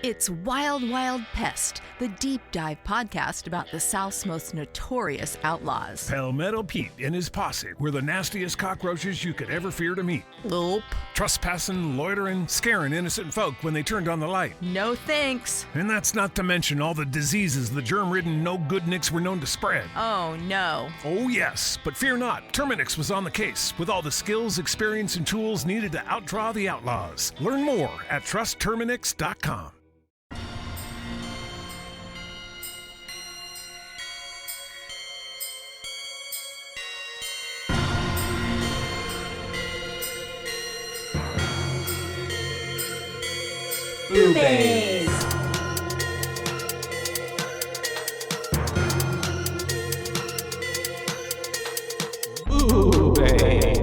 It's Wild Wild Pest, the deep dive podcast about the South's most notorious outlaws. Palmetto Pete and his posse were the nastiest cockroaches you could ever fear to meet. Nope. Trespassing, loitering, scaring innocent folk when they turned on the light. No thanks. And that's not to mention all the diseases the germ-ridden no-good-nicks were known to spread. Oh, no. Oh, yes, but fear not. Terminix was on the case with all the skills, experience, and tools needed to outdraw the outlaws. Learn more at trustterminix.com. Boobies! Boobies!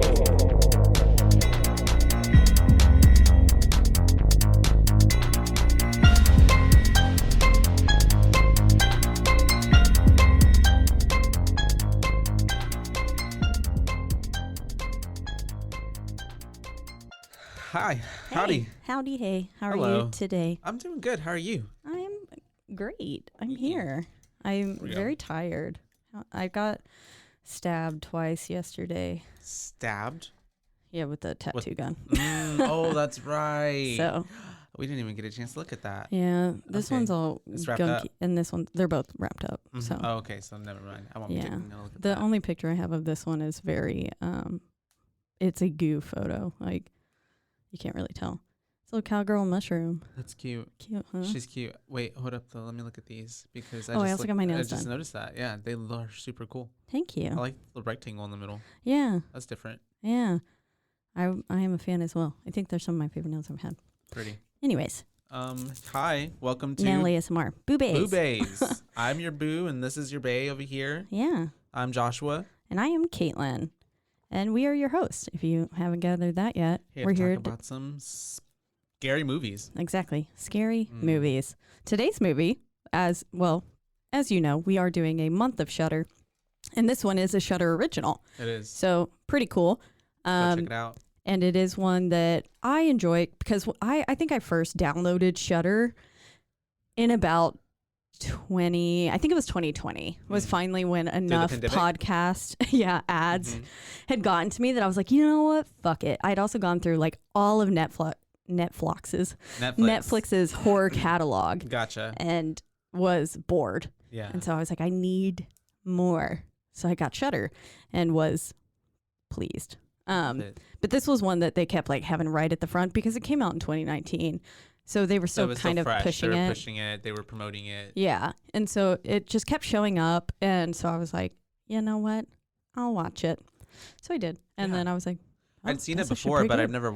Hi. Howdy. Hey. Howdy, hey. How are Hello. you today? I'm doing good. How are you? I'm great. I'm here. I'm very tired. I got stabbed twice yesterday. Stabbed? Yeah, with the tattoo gun. Oh, that's right. So we didn't even get a chance to look at that. yeah, this Okay. one's all It's wrapped up. gunky, and this one, they're both wrapped up. Mhm. So Oh, okay. So never mind. I won't be yeah, taking a look at the that. only picture I have of this one is very it's a goo photo. Like you can't really tell. It's a little cowgirl mushroom. That's cute. Cute, huh? She's cute. Wait, hold up though. Let me look at these because Oh, I also got my nails I just done. noticed that. Yeah, they are super cool. Thank you. I like the rectangle in the middle. Yeah, That's different. yeah. I am a fan as well. I think they're some of my favorite nails I've had. Pretty. Anyways, Hi. Welcome to nail ASMR. Boobies. Boobies. I'm your boo, and this is your bae over here. Yeah. I'm Joshua. And I am Caitlin. And we are your hosts. If you haven't gathered that yet, Here we're to here talk about some scary movies. exactly scary movies. Today's movie, as you know, we are doing a month of Shudder, and this one is a Shudder original. It is. So pretty cool. Go check it out. And it is one that I enjoy because I think I first downloaded Shudder in about 2020 was finally when enough podcast ads had gotten to me that I was like, you know what, fuck it. I'd also gone through like all of Netflix's horror catalog. Gotcha. And was bored. Yeah. And so I was like, I need more. So I got Shudder and was pleased. But this was one that they kept like having right at the front because it came out in 2019. So they were still kind of fresh. pushing They were it. pushing it. They were promoting it. Yeah. And so it just kept showing up. And so I was like, you know what? I'll watch it. So I did. And then I was like, oh, I'd seen it that's actually before, pretty but good. I've never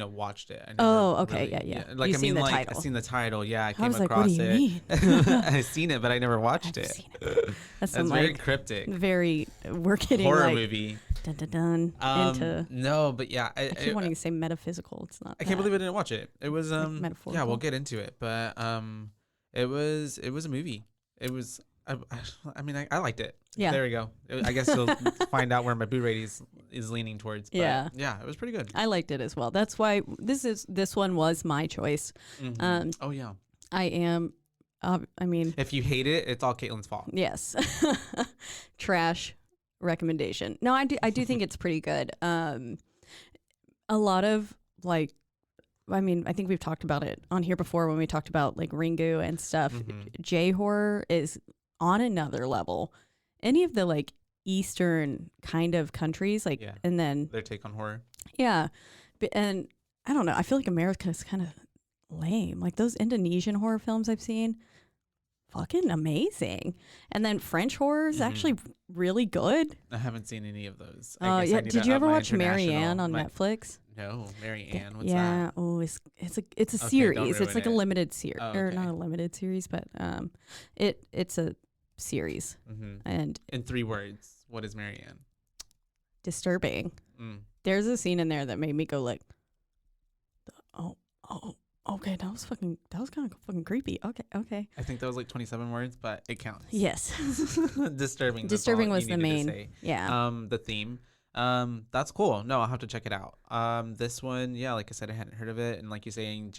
watched it. I never Oh, okay. really- Yeah. Like, You've I seen mean, the like, title. I've seen the title. Yeah, I I came was like, across what do you it. mean? I've seen it, but I never watched I've it. seen it. That's some very like cryptic. we're getting Horror like movie. dun dun dun into. No, but yeah. I keep wanting to say metaphysical. It's not. I can't believe I didn't watch it. It was yeah, metaphorical. we'll get into it, but it was a movie. It was I mean I liked it. Yeah. There we go. I guess you'll find out where my boo rating is leaning towards. But Yeah. Yeah, it was pretty good. I liked it as well. That's why this one was my choice. Oh yeah. I am. I mean, If you hate it, it's all Caitlin's fault. yes. Trash recommendation. No, I do think it's pretty good. A lot of like, I mean, I think we've talked about it on here before when we talked about like Ringu and stuff. J horror is on another level. Any of the like Eastern kind of countries, like, and then Their take on horror. yeah, and I don't know. I feel like America is kind of lame. Like those Indonesian horror films I've seen, fucking amazing. And then French horror is actually really good. I haven't seen any of those. Oh yeah. Did you ever watch Marianne on Netflix? No, Marianne. What's yeah. that? Oh, it's a Okay, series. don't It's ruin like a it. limited series, Oh, or okay. not a limited series, but it's a series and In 3 words, what is Marianne? disturbing. There's a scene in there that made me go like, oh, okay, that was kind of fucking creepy. Okay. I think that was like 27 words, but it counts. Yes. Disturbing. that's Disturbing all was you the needed to main. say. Yeah. The theme. That's cool. No, I'll have to check it out. This one, yeah, like I said, I hadn't heard of it, and like you're saying,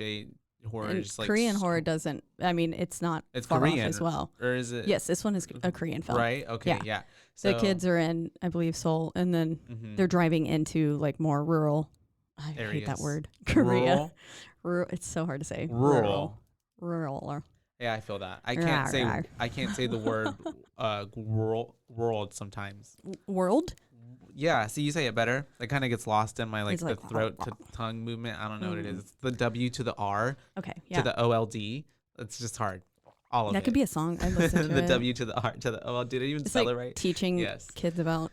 horror And just like Korean horror doesn't. I mean, it's not. It's far Korean off as well. or is it? Yes, this one is a Korean film. Right. Okay. Yeah. So, The kids are in, I believe, Seoul, and then mhm. they're driving into like more rural. I hate that Areas. word. Korea. Rural? Rural. It's so hard to say. Rural. Rural. Yeah, I feel that. Rawr, rawr. I can't say the word world sometimes. World. Yeah, see, you say it better. It kind of gets lost in my like It's the like, throat to tongue movement. I don't know what it is. It's the W to the R Okay. to Yeah. the OLD. It's just hard. All of That it. could be a song. I listen to the it. W to the R to the OLD. Did I even It's spell like it right? teaching Yes. kids about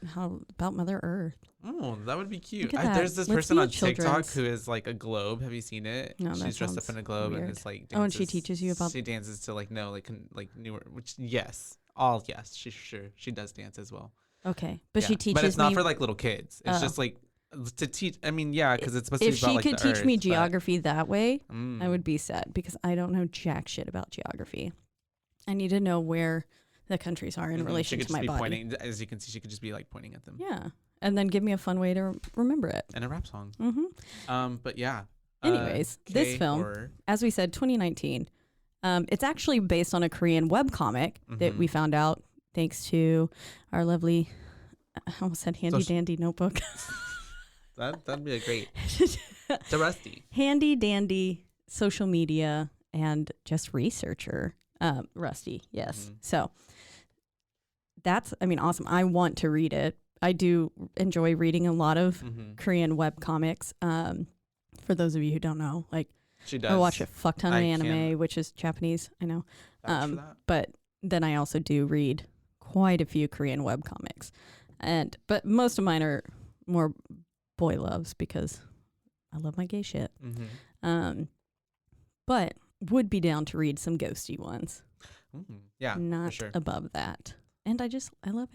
Mother Earth. Oh, that would be cute. Look at that. There's this Let's person be on TikTok children's. who is like a globe. Have you seen it? No, that She's dressed up sounds in a globe weird. and it's like dances. Oh, and she teaches you about. She dances to like newer. Which yes, she does dance as well. Okay, but Yeah. she teaches But it's not me. for like little kids. It's Oh. just like to teach. I mean, yeah, because it's supposed to If be about she like could the teach me earth, but- geography that way, I Mm. would be sad because I don't know jack shit about geography. I need to know where the countries are in Mhm. relation She could to just my be body. pointing. As you can see, she could just be like pointing at them. Yeah, and then give me a fun way to remember it. And a rap song. hmm But yeah. Anyways, this film, K-horror. as we said, 2019. It's actually based on a Korean webcomic that Mhm. we found out thanks to our lovely, I almost said handy Social- dandy notebook. That'd be a great. The Rusty. Handy dandy social media and just researcher, Rusty. Yes. Mhm. So that's, I mean, awesome. I want to read it. I do enjoy reading a lot of Mhm. Korean webcomics. For those of you who don't know, like She does. I watch a fuck ton of I anime, can which is Japanese. I know. vouch for that. But then I also do read quite a few Korean webcomics. But most of mine are more boy loves because I love my gay shit. Mhm. But would be down to read some ghosty ones. Mhm. Yeah, for Not sure. above that. And I love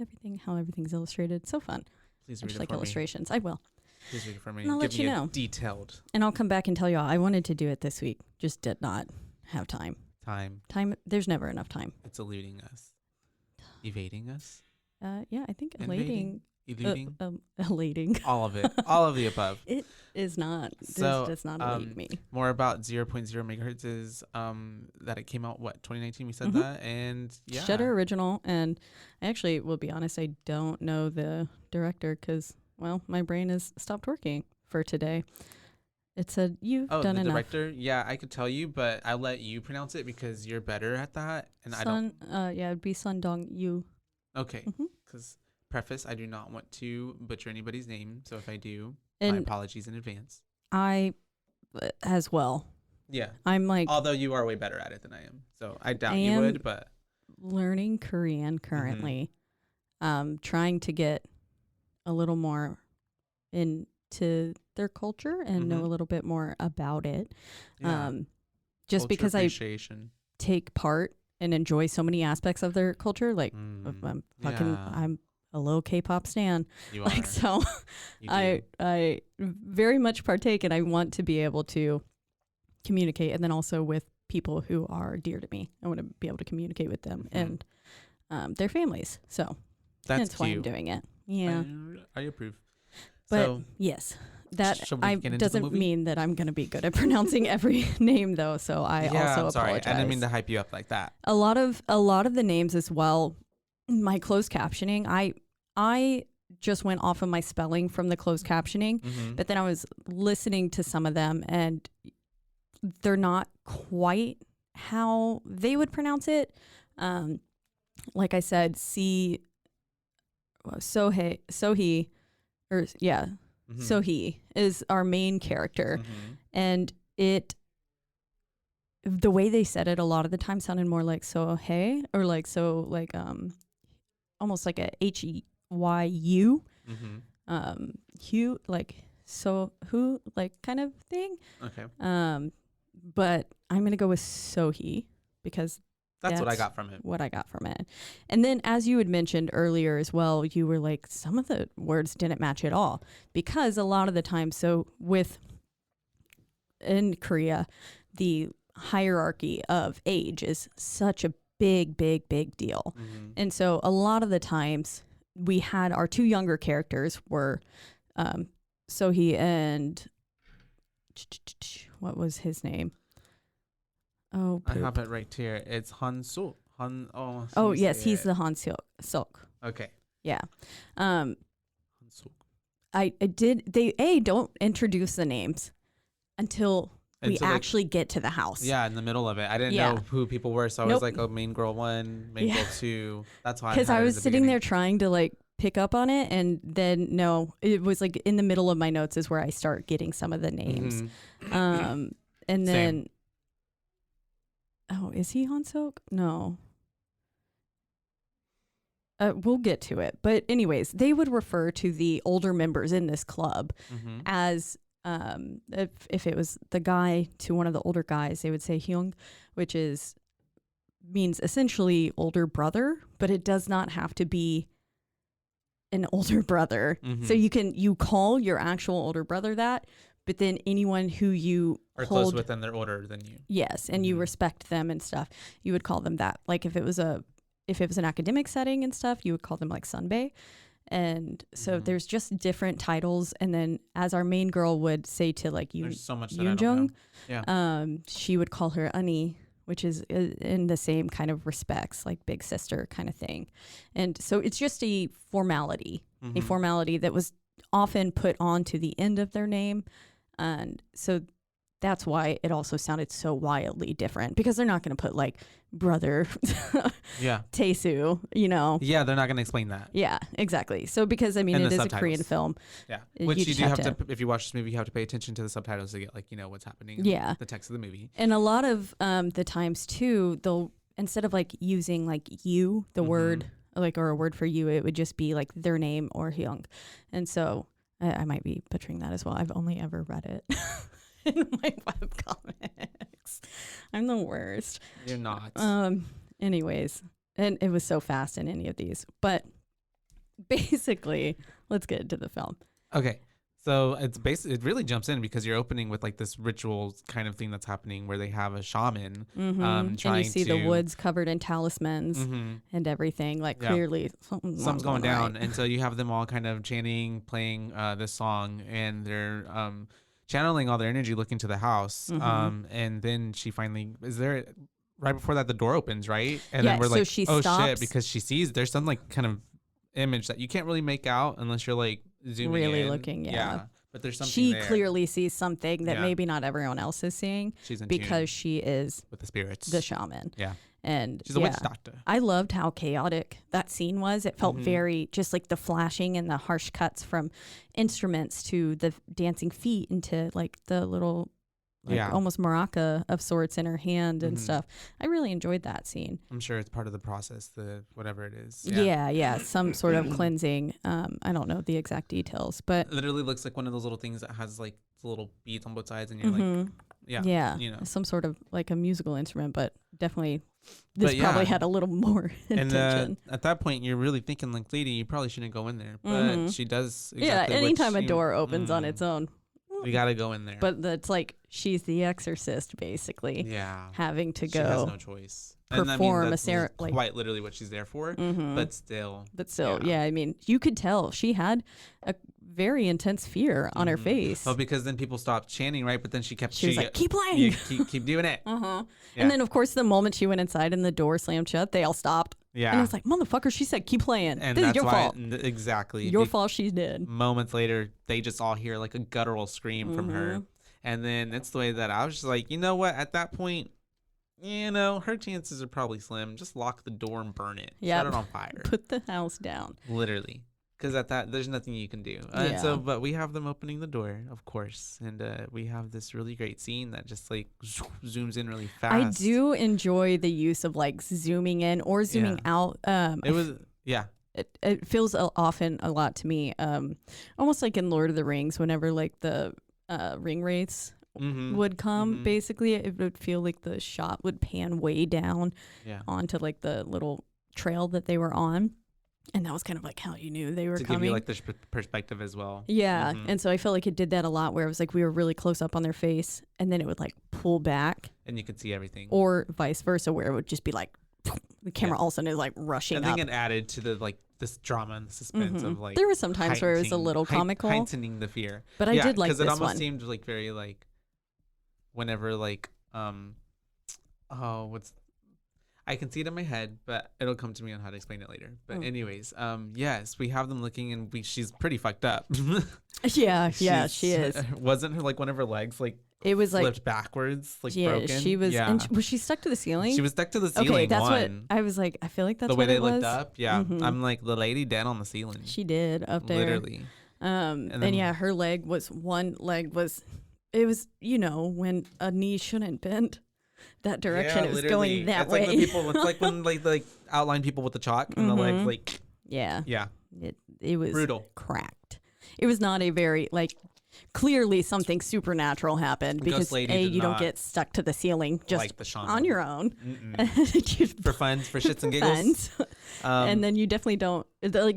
how everything's illustrated. So fun. Please I read just it like for me. illustrations. I will. Please read it for me. And I'll Give let me you a know. detailed And I'll come back and tell y'all I wanted to do it this week. Just did not have time. time. There's never enough time. It's eluding us. Evading us. Yeah, I think Invading? Eluding. elating. All of it. All of the above. It is not. So, This does not elate me. More about 0.0 megahertz is that it came out 2019 we said Mhm. that, and yeah. Shudder original, and I actually will be honest, I don't know the director because, well, my brain has stopped working for today. It said you've Oh, done the enough. director? Yeah, I could tell you, but I'll let you pronounce it because you're better at that, and I don't. Yeah, it'd be Sun Dong Yu. Okay, Mhm. because preface, I do not want to butcher anybody's name, so if I do, my And apologies in advance. I, as well, Yeah. I'm like Although you are way better at it than I am, so I doubt I you am- would. But learning Korean currently, trying to get a little more into their culture and know Mhm. a little bit more about it. yeah, Just culture because I appreciation. take part and enjoy so many aspects of their culture, like Mm, I'm fucking, yeah, I'm a low K-pop stan. you Like, are. so You I do. very much partake, and I want to be able to communicate, and then also with people who are dear to me. I want to be able to communicate with them Mhm. and their families. So That's why I'm cute. doing it. Yeah, I approve. but So yes, that shall we get into the doesn't movie? mean that I'm going to be good at pronouncing every name, though. So I yeah, also I'm sorry. apologize. I didn't mean to hype you up like that. A lot of the names as well. My closed captioning, I just went off of my spelling from the closed captioning, Mhm. but then I was listening to some of them, and they're not quite how they would pronounce it. Like I said, Sohee, Mhm. Sohee is our main character, Mhm. and the way they said it a lot of the time sounded more like Sohee or like almost like a Heyu, Mhm. Hugh, like so who like kind of thing. Okay, But I'm gonna go with Sohee because that's what I That's got from it. what I got from it. And then, as you had mentioned earlier as well, you were like, some of the words didn't match at all because a lot of the time, in Korea, the hierarchy of age is such a big deal. Mhm. And so a lot of the times we had our two younger characters were Sohee and what was his name? Oh, I poop. have it right here. It's Han Suk. Oh, you yes, say he's it. the Han Sok. Okay. Yeah. Han Suk. I did. They don't introduce the names until we Until, like, actually get to the house. Yeah, in the middle of it. I didn't Yeah. know who people were, so I Nope. was like, oh, main girl 1, main Yeah. girl 2. That's why Because I was sitting there trying to like pick up on it, and then no, it was like in the middle of my notes is where I start getting some of the names. And then, Same. oh, is he Han Sok? No. We'll get to it. But anyways, they would refer to the older members in this club as, if it was the guy to one of the older guys, they would say Hyung, which means essentially older brother, but it does not have to be an older brother. So you call your actual older brother that, but then anyone who you Or hold, close with them, they're older than you. yes, and you respect them and stuff, you would call them that. Like if it was an academic setting and stuff, you would call them like Sunbae. And so there's just different titles. And then as our main girl would say to like There's so much that I don't know. Yoonjung, Yeah. she would call her Ani, which is in the same kind of respects, like big sister kind of thing. And so it's just a formality that was often put onto the end of their name. And so that's why it also sounded so wildly different, because they're not going to put like brother Yeah. Taesu, you know. Yeah, they're not going to explain that. Yeah, exactly. So because I mean And it the is a subtitles. Korean film. Yeah. You Which you just do have have to, if you watch this movie, you have to pay attention to the subtitles to get like, what's happening. Yeah. The text of the movie. And a lot of the times too, they'll, instead of like using like you, the word, like, or a word for you, it would just be like their name or Hyung. And so I might be butchering that as well. I've only ever read it in my webcomics. I'm the worst. You're not. Anyways, and it was so fast in any of these. But basically, let's get into the film. Okay. So it really jumps in because you're opening with like this ritual kind of thing that's happening where they have a shaman And trying you see to, the woods covered in talismans and everything. Like Yeah. clearly something's going down. right. And so you have them all kind of chanting, playing this song, and they're channeling all their energy looking to the house. And then she finally, right before that, the door opens, right? And Yeah, then we're so like, she oh stops. shit, because she sees there's some like kind of image that you can't really make out unless you're like zooming Really in. looking, yeah. But there's something She there. clearly sees something that Yeah. maybe not everyone else is seeing, She's in because tune she is with the spirits. the shaman. Yeah. And She's a witch doctor. I loved how chaotic that scene was. It felt very just like the flashing and the harsh cuts from instruments to the dancing feet into like the little almost maraca of sorts in her hand and stuff. I really enjoyed that scene. I'm sure it's part of the process, the whatever it is. Yeah, some sort of cleansing. I don't know the exact details, but It literally looks like one of those little things that has like the little beads on both sides, and you're like, yeah, you know. some sort of like a musical instrument, but definitely this But probably yeah. had a little more And attention. at that point, you're really thinking like, lady, you probably shouldn't go in there, but she does. Exactly Yeah, what anytime a she- door opens on its own, we gotta go in there. but it's like she's the exorcist basically, yeah, having to she has go. no choice. perform a that's like- quite literally what she's there for. But still, But still, yeah, I mean, you could tell she had a very intense fear on her face. Well, because then people stopped chanting, right? But then she kept. She was like, "Keep playing." Yeah, keep doing it. Yeah. And then, of course, the moment she went inside and the door slammed shut, they all stopped. Yeah. And I was like, motherfucker, she said, keep playing. And This is that's your why, fault. exactly. Your fault she's dead. Moments later, they just all hear like a guttural scream from her. Mm-hmm. And then it's the way that I was just like, you know what? At that point, her chances are probably slim. Just lock the door and burn it. Yep. Set it on fire. Put the house down. Literally. Because at that, there's nothing you can do. Yeah. But we have them opening the door, of course. And we have this really great scene that just like zooms in really fast. I do enjoy the use of like zooming in or zooming out. It was, yeah. It feels often a lot to me, almost like in Lord of the Rings, whenever like the ring wraiths would come, basically it would feel like the shot would pan way down onto like the little trail that they were on. And that was kind of like how you knew they were to coming. give you like the perspective as well. Yeah. And so I felt like it did that a lot, where it was like we were really close up on their face and then it would like pull back, And you could see everything. or vice versa, where it would just be like the camera all of a sudden is like rushing I up. think it added to the like this drama and the suspense of like. There were some times where it was a little comical. heightening the fear. But I did like because it this almost one. seemed like very like, whenever like what's I can see it in my head, but it'll come to me on how to explain it later. But anyways, yes, we have them looking, and she's pretty fucked up. Yeah, she is. Wasn't her like one of her legs like it was flipped like backwards, like yeah, broken? she was. Yeah. And was she stuck to the ceiling? She was stuck to the ceiling. Okay, that's what one. I was like. I feel like that's the way what they it was. looked up. Yeah, I'm like the lady dead on the ceiling. She did up there, literally. And yeah, her leg was it was when a knee shouldn't bend that direction. Yeah, it was going that it's way. Like when people, it's like when like outline people with the chalk and the legs like. Yeah. It was brutal, cracked. It was not a very clearly something supernatural happened because you don't get stuck to the ceiling just on your own for fun, for shits and giggles. And then you definitely don't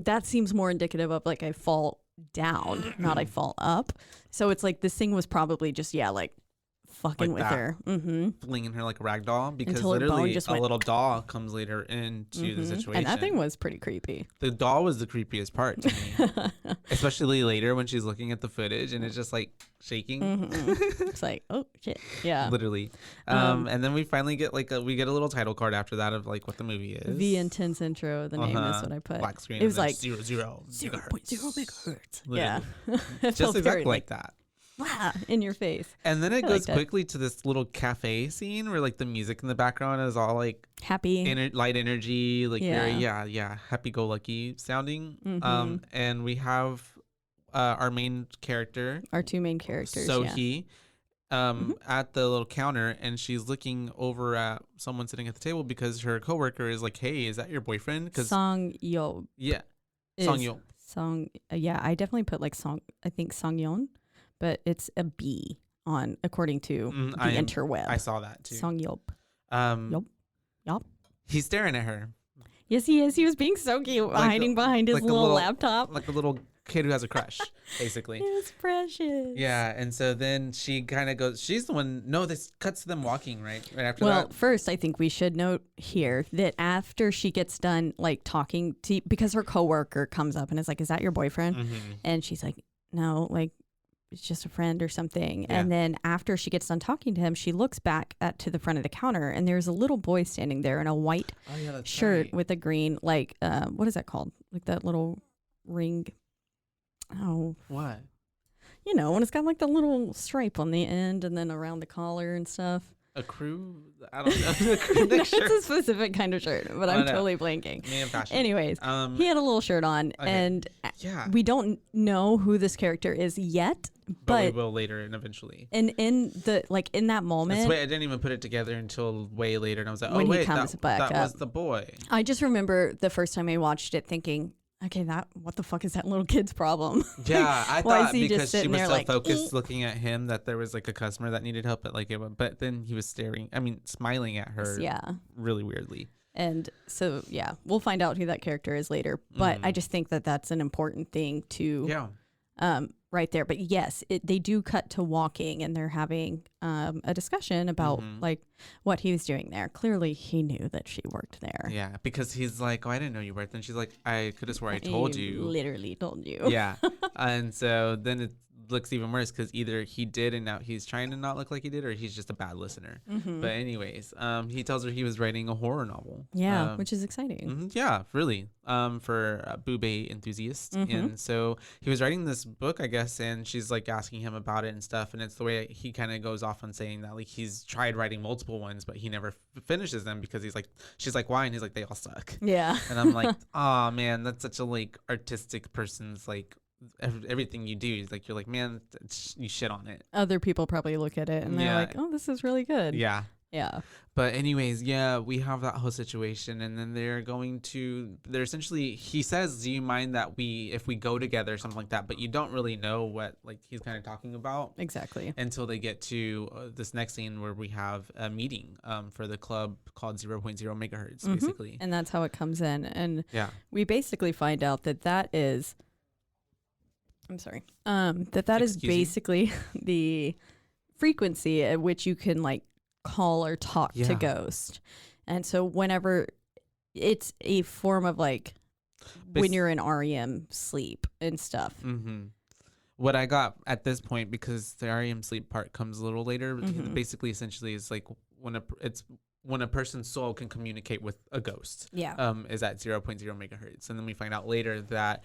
that seems more indicative of like a fall down, not a fall up. So it's like this thing was probably just fucking with her, flinging her like a rag doll, because until literally a little doll comes later into the situation, and that thing was pretty creepy. The doll was the creepiest part to me, especially later when she's looking at the footage and it's just like shaking. It's like, oh shit, yeah, literally. And then we finally get we get a little title card after that of like what the movie is. The intense intro. The name is what I put. Black screen. It was like 0.0 megahertz. Literally. Yeah, just exactly like that. Wow, in your face. And then it goes quickly to this little cafe scene where like the music in the background is all like happy, light energy, like very happy-go-lucky sounding. And we have our two main characters, Sohee, at the little counter, and she's looking over at someone sitting at the table because her coworker is like, "Hey, is that your boyfriend?" Because Song-yeol. Yeah, Song-yeol. I definitely put like Song. I think Song-yeon. But it's a B according to the interweb. I saw that too. Song-yeol. Yup. He's staring at her. Yes, he is. He was being so cute, hiding behind his little laptop. Like a little kid who has a crush, basically. It's precious. Yeah, and so then she kind of goes, she's the one, this cuts to them walking, right after that. Well, first, I think we should note here that after she gets done, like, talking to, because her coworker comes up and is like, is that your boyfriend? And she's like, no, like, it's just a friend or something. Yeah. And then after she gets done talking to him, she looks back to the front of the counter, and there's a little boy standing there in a white shirt with a green, like, what is that called? Like that little ring. Oh. What? When it's got like the little stripe on the end and then around the collar and stuff. A crew? I don't know. A crew neck shirt. That's a specific kind of shirt, but I'm totally blanking. Me and fashion. Anyways, he had a little shirt on, and we don't know who this character is yet, but we will later and eventually. And in that moment, I didn't even put it together until way later, and I was like, when he comes back that was the boy. I just remember the first time I watched it thinking, okay, what the fuck is that little kid's problem? Yeah, I thought because she was so focused looking at him that there was like a customer that needed help, but then he was smiling at her really weirdly. And so, we'll find out who that character is later. But I just think that that's an important thing to right there. But yes, they do cut to walking, and they're having a discussion about like what he was doing there. Clearly, he knew that she worked there. Yeah, because he's like, "Oh, I didn't know you worked." And she's like, "I could have swore I told you." Literally told you. Yeah, and so then it looks even worse because either he did and now he's trying to not look like he did, or he's just a bad listener. But anyways, he tells her he was writing a horror novel. Yeah, which is exciting. Yeah, really. For a boobay enthusiast. And so he was writing this book, I guess, and she's like asking him about it and stuff. And it's the way he kind of goes off on saying that like he's tried writing multiple ones, but he never finishes them because she's like, why? And he's like, they all suck. Yeah. And I'm like, oh man, that's such a like artistic person's like everything you do is like, you're like, man, you shit on it. Other people probably look at it and they're like, oh, this is really good. Yeah. But anyways, we have that whole situation, and then they're essentially, he says, do you mind that if we go together or something like that, but you don't really know what like he's kind of talking about exactly until they get to this next scene where we have a meeting for the club called 0.0 megahertz basically, and that's how it comes in. And we basically find out that is that is basically the frequency at which you can like call or talk to ghost. And so whenever it's a form of like when you're in REM sleep and stuff. What I got at this point, because the REM sleep part comes a little later, basically essentially is like when it's when a person's soul can communicate with a ghost. Yeah. Is at 0.0 megahertz, and then we find out later that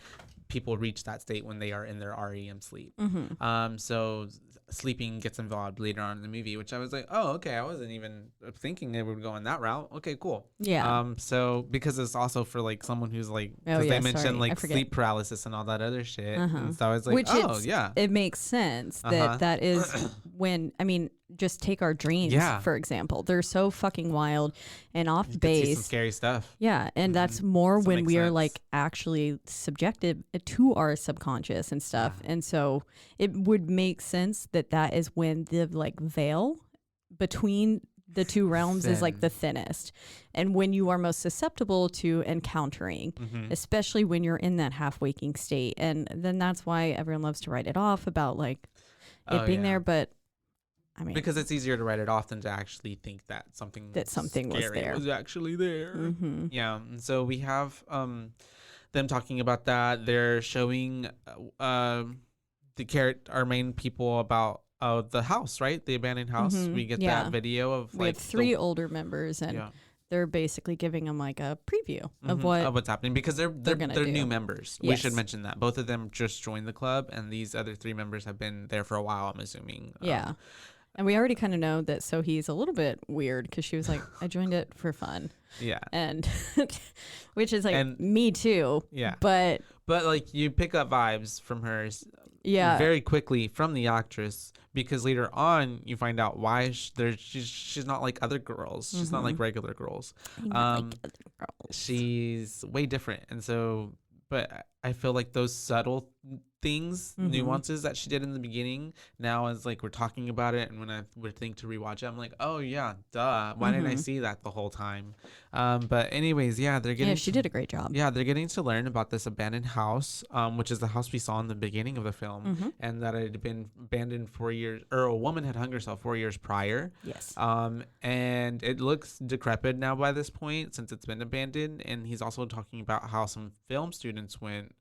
people reach that state when they are in their REM sleep. So sleeping gets involved later on in the movie, which I was like, oh, okay, I wasn't even thinking they would go on that route. Okay, cool. Yeah. So because it's also for like someone who's like, Oh, because yeah, they mentioned sorry, I like forget. sleep paralysis and all that other shit. And so I was like, Which oh yeah. it makes sense that that is when, I mean, just take our dreams, for example. They're so fucking wild and off You could see some base. scary stuff. Yeah, and that's more So it when makes we are sense. like actually subjected to our subconscious and stuff. And so it would make sense that that is when the like veil between the two realms is like the thinnest, and when you are most susceptible to encountering, especially when you're in that half waking state. And then that's why everyone loves to write it off about like it being there, but I mean, because it's easier to write it off than to actually think that something was scary there. was actually there. Yeah, and so we have them talking about that. They're showing our main people about the house, right? The abandoned house. We get that video of we like have three older members, and they're basically giving them like a preview of what's happening, because they're do. new members. We should mention that both of them just joined the club, and these other three members have been there for a while, I'm assuming. And we already kind of know that Sohee's a little bit weird, because she was like, I joined it for fun. Yeah. And which is like, me too. Yeah. But like you pick up vibes from her very quickly from the actress, because later on you find out why she's not like other girls. She's not like regular girls. She's way different. And so, but I feel like those subtle things, nuances that she did in the beginning, now as like we're talking about it, and when I would think to rewatch it, I'm like, oh yeah, duh, why didn't I see that the whole time? But anyways, they're getting she did a great job. They're getting to learn about this abandoned house, which is the house we saw in the beginning of the film, and that it had been abandoned 4 years, or a woman had hung herself 4 years prior. Yes. And it looks decrepit now by this point, since it's been abandoned. And he's also talking about how some film students went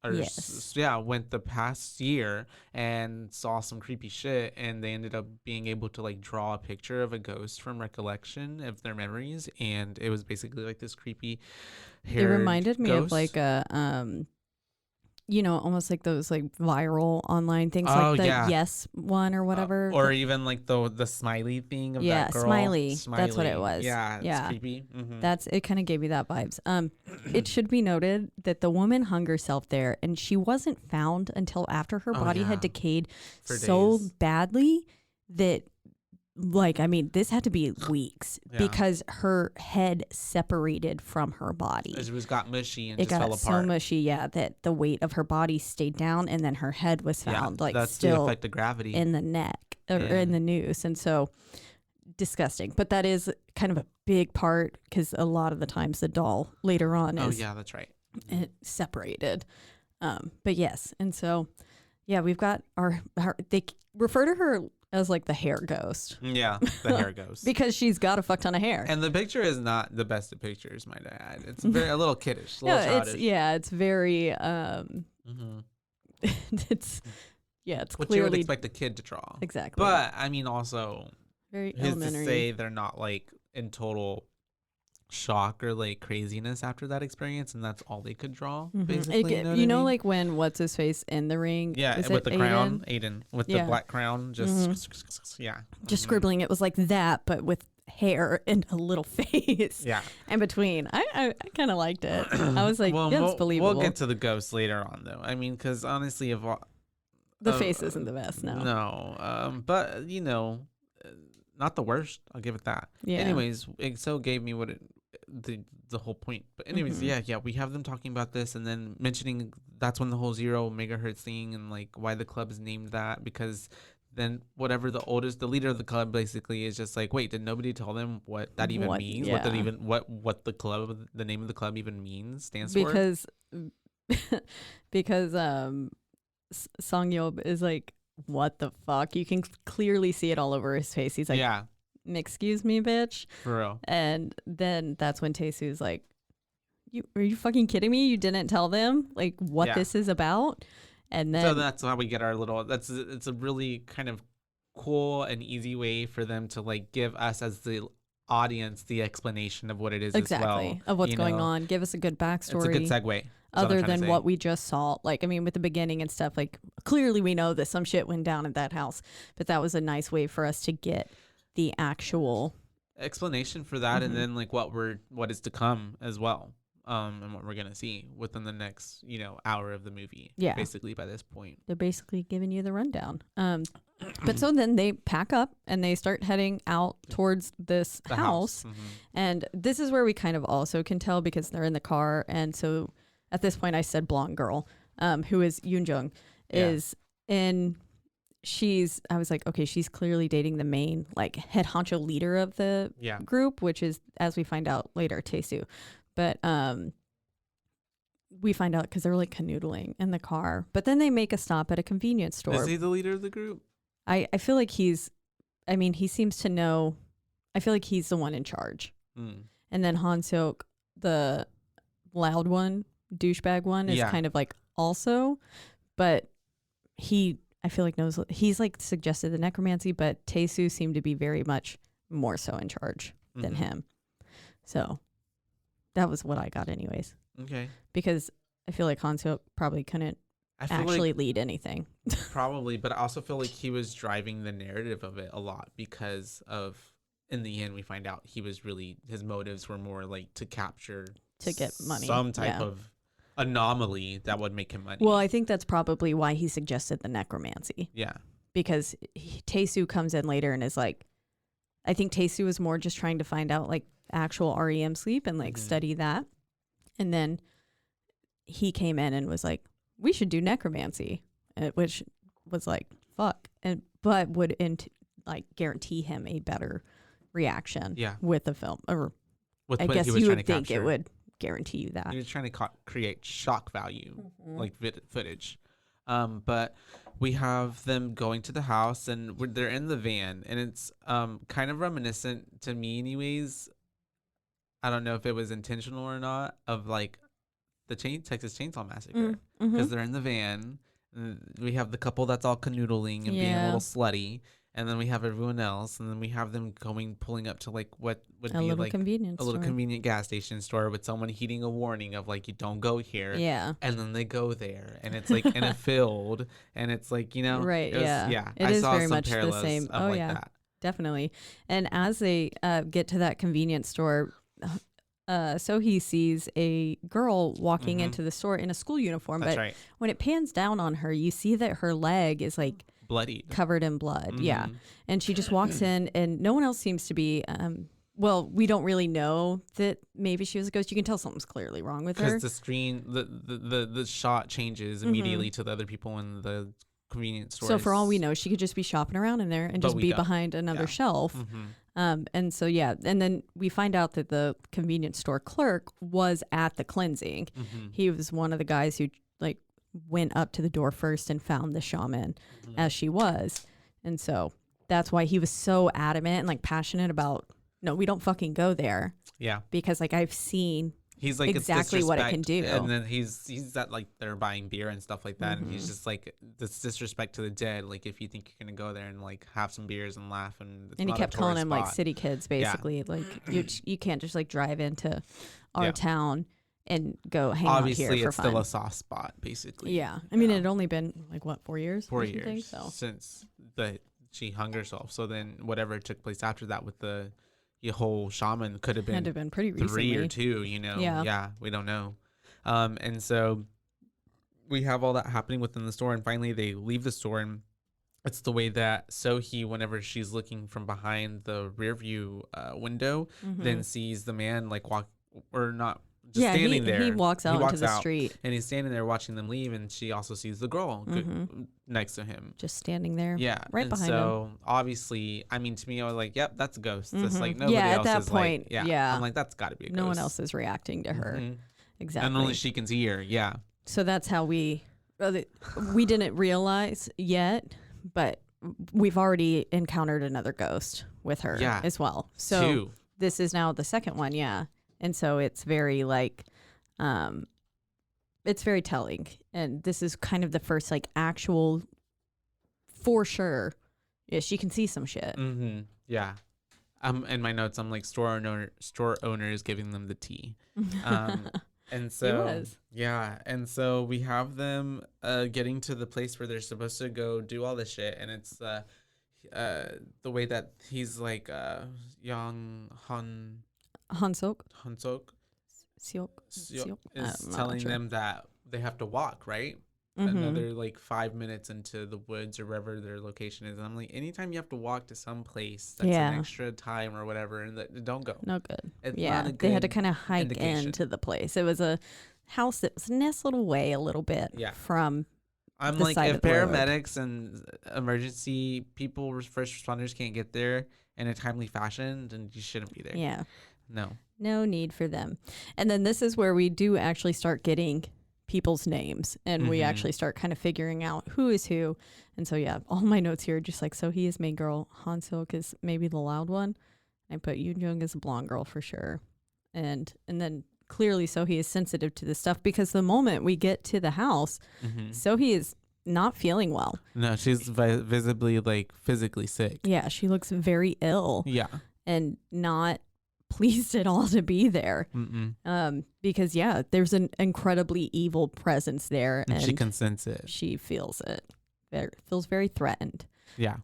the past year and saw some creepy shit, and they ended up being able to like draw a picture of a ghost from recollection of their memories, and it was basically like this creepy haired It reminded me of ghost. like a almost like those like viral online things, like the yes one or whatever, or even like the smiley thing of that girl. Smiley. That's what it was. Yeah, it's creepy. It kind of gave me that vibes. It should be noted that the woman hung herself there, and she wasn't found until after her body had decayed so badly that, like, I mean, this had to be weeks because her head separated from her body. It just got mushy and it just got fell apart. so mushy, that the weight of her body stayed down, and then her head was found that's still the effect of gravity in the neck or in the noose, and so disgusting. But that is kind of a big part, because a lot of the times the doll later on is that's right. It separated. But yes, and so we've got our they refer to her as like the hair ghost. Yeah, the hair ghost. Because she's got a fuck ton of hair. And the picture is not the best of pictures, might I add. It's very a little kiddish, a little childish. It's very it's what clearly you would expect a kid to draw. Exactly. But I mean, also very who's elementary. to say they're not like in total shock or like craziness after that experience, and that's all they could draw, basically. You know, like when what's his face in the ring? With the crown, Aiden with the black crown, just just scribbling. It was like that, but with hair and a little face. In between. I kind of liked it. I was like, it's believable. We'll get to the ghosts later on, though. I mean, because honestly, the face isn't the best. No, but you know, not the worst. I'll give it that. Yeah. Anyways, it so gave me what the whole point. But anyways, we have them talking about this, and then mentioning that's when the whole 0 megahertz thing, and like why the club is named that, because then whatever the leader of the club basically is just like, wait, did nobody tell them what that even means? What the name of the club even stands for? Because Song-yeob is like, what the fuck? You can clearly see it all over his face. He's like, excuse me, bitch. For real. And then that's when Taesu's like, are you fucking kidding me? You didn't tell them like what this is about? And then so that's how we get our little, it's a really kind of cool and easy way for them to like give us as the audience the explanation of what it is exactly as well. of what's you going know? on. Give us a good backstory. It's a good segue. Other than what we just saw. Like, I mean, with the beginning and stuff, like, clearly we know that some shit went down at that house, but that was a nice way for us to get the actual explanation for that, and then like what is to come as well, and what we're gonna see within the next hour of the movie. Yeah, basically by this point they're basically giving you the rundown. But so then they pack up and they start heading out towards this house. And this is where we kind of also can tell because they're in the car. And so at this point I said blonde girl, who is Yoon Jung, is in. I was like, okay, she's clearly dating the main like head honcho leader of the group, which is, as we find out later, Tae-soo. But we find out because they're like canoodling in the car. But then they make a stop at a convenience store. Is he the leader of the group? I feel like he seems to know. I feel like he's the one in charge. And then Han Seok, the loud one, douchebag one, is kind of like also. But I feel like knows, he's like suggested the necromancy, but Tae-soo seemed to be very much more so in charge than him. So that was what I got anyways. Okay. Because I feel like Han Seok probably couldn't actually lead anything. Probably, but I also feel like he was driving the narrative of it a lot because of, in the end, we find out his motives were more like to get money. Some type of anomaly that would make him money. Well, I think that's probably why he suggested the necromancy. Yeah. Because Tae-soo comes in later and is like, I think Tae-soo was more just trying to find out like actual REM sleep and like study that. And then he came in and was like, we should do necromancy, which was like, fuck. But would like guarantee him a better reaction with the film. Or with I what guess he was you trying would to think capture. it would guarantee you that. He was trying to create shock value, like footage. But we have them going to the house, and they're in the van, and it's kind of reminiscent to me anyways. I don't know if it was intentional or not, of like the Texas Chainsaw Massacre, because they're in the van. And we have the couple that's all canoodling and being a little slutty, and then we have everyone else, and then we have them pulling up to like what would be like a little convenient gas station store with someone heeding a warning of like, you don't go here. Yeah. And then they go there, and it's like in a field, and it's like, right. Yeah. It is very much the same. Oh like that. Definitely. And as they get to that convenience store, so he sees a girl walking into the store in a school uniform. That's but right. when it pans down on her, you see that her leg is like bloodied, covered in blood. Yeah. And she just walks in, and no one else seems to be. Well, we don't really know that maybe she was a ghost. You can tell something's clearly wrong with her. Because the screen, the shot changes immediately to the other people in the convenience store. So for all we know, she could just be shopping around in there and just be behind another shelf. And so, and then we find out that the convenience store clerk was at the cleansing. He was one of the guys who like went up to the door first and found the shaman as she was. And so that's why he was so adamant and like passionate about, no, we don't fucking go there. Yeah. Because like I've seen he's like exactly what it can do. And then he's at like they're buying beer and stuff like that, and he's just like, this disrespect to the dead. Like if you think you're gonna go there and like have some beers and laugh, and he kept calling him like city kids basically. Like you can't just like drive into our town and go hang out here for fun. Obviously, it's still a soft spot basically. Yeah, I mean it had only been like what 4 years? 4 years since she hung herself. So then whatever took place after that with the whole shaman could have been, had to have been pretty recently. 3 or 2, Yeah, we don't know. And so we have all that happening within the store, and finally they leave the store, and it's the way that Sohee, whenever she's looking from behind the rear view window, then sees the man like walk or not. Just standing there. He walks out into the street. And he's standing there watching them leave, and she also sees the girl next to him. Just standing there. Yeah. Right behind him. So obviously, I mean, to me, I was like, yep, that's a ghost. It's like nobody else at that is point, like, I'm like, that's got to be a ghost. No one else is reacting to her. Exactly. And only she can see her. Yeah. So that's how we didn't realize yet, but we've already encountered another ghost with her as well. So this is now the second one. Yeah. And so it's very like, it's very telling. And this is kind of the first like actual, for sure, she can see some shit. Yeah. In my notes, I'm like store owners giving them the tea. And so was. yeah, and so we have them getting to the place where they're supposed to go do all this shit, and it's the way that he's like young Hansok. Seok Seok. is telling them that they have to walk, right? Mm-hmm. Another like 5 minutes into the woods or wherever their location is. And I'm like, anytime you have to walk to some place that's an extra time or whatever, and don't go. No good. It's Yeah, not a they had to good kind of hike indication. into the place. It was a house that was nestled away a little bit from I'm the like, side if of the road. paramedics and emergency people, first responders can't get there in a timely fashion, then you shouldn't be there. Yeah. No need for them. And then this is where we do actually start getting people's names, and we actually start kind of figuring out who is who. And so yeah, all my notes here are just like, so he is main girl, Han Silk is maybe the loud one. I put Yoon Jung as a blonde girl for sure. And then clearly Sohee is sensitive to this stuff, because the moment we get to the house, Sohee is not feeling well. No, she's visibly like physically sick. Yeah, she looks very ill. Yeah. And not pleased at all to be there. Because there's an incredibly evil presence there, and she can sense it. She feels it. Feels very threatened. Yeah.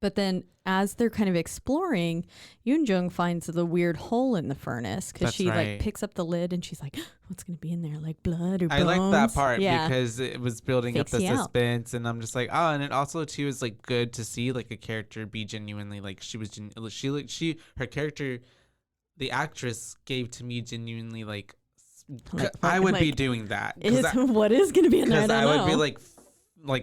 But then as they're kind of exploring, Yoon Jung finds the weird hole in the furnace, because she like picks up the lid and she's like, what's going to be in there? Like blood or bones? I like that part because it was building up the suspense, and I'm just like, oh, and it also too is like good to see like a character be genuinely like her character, the actress gave to me genuinely like I would be doing that. What is going to be in there? I would be like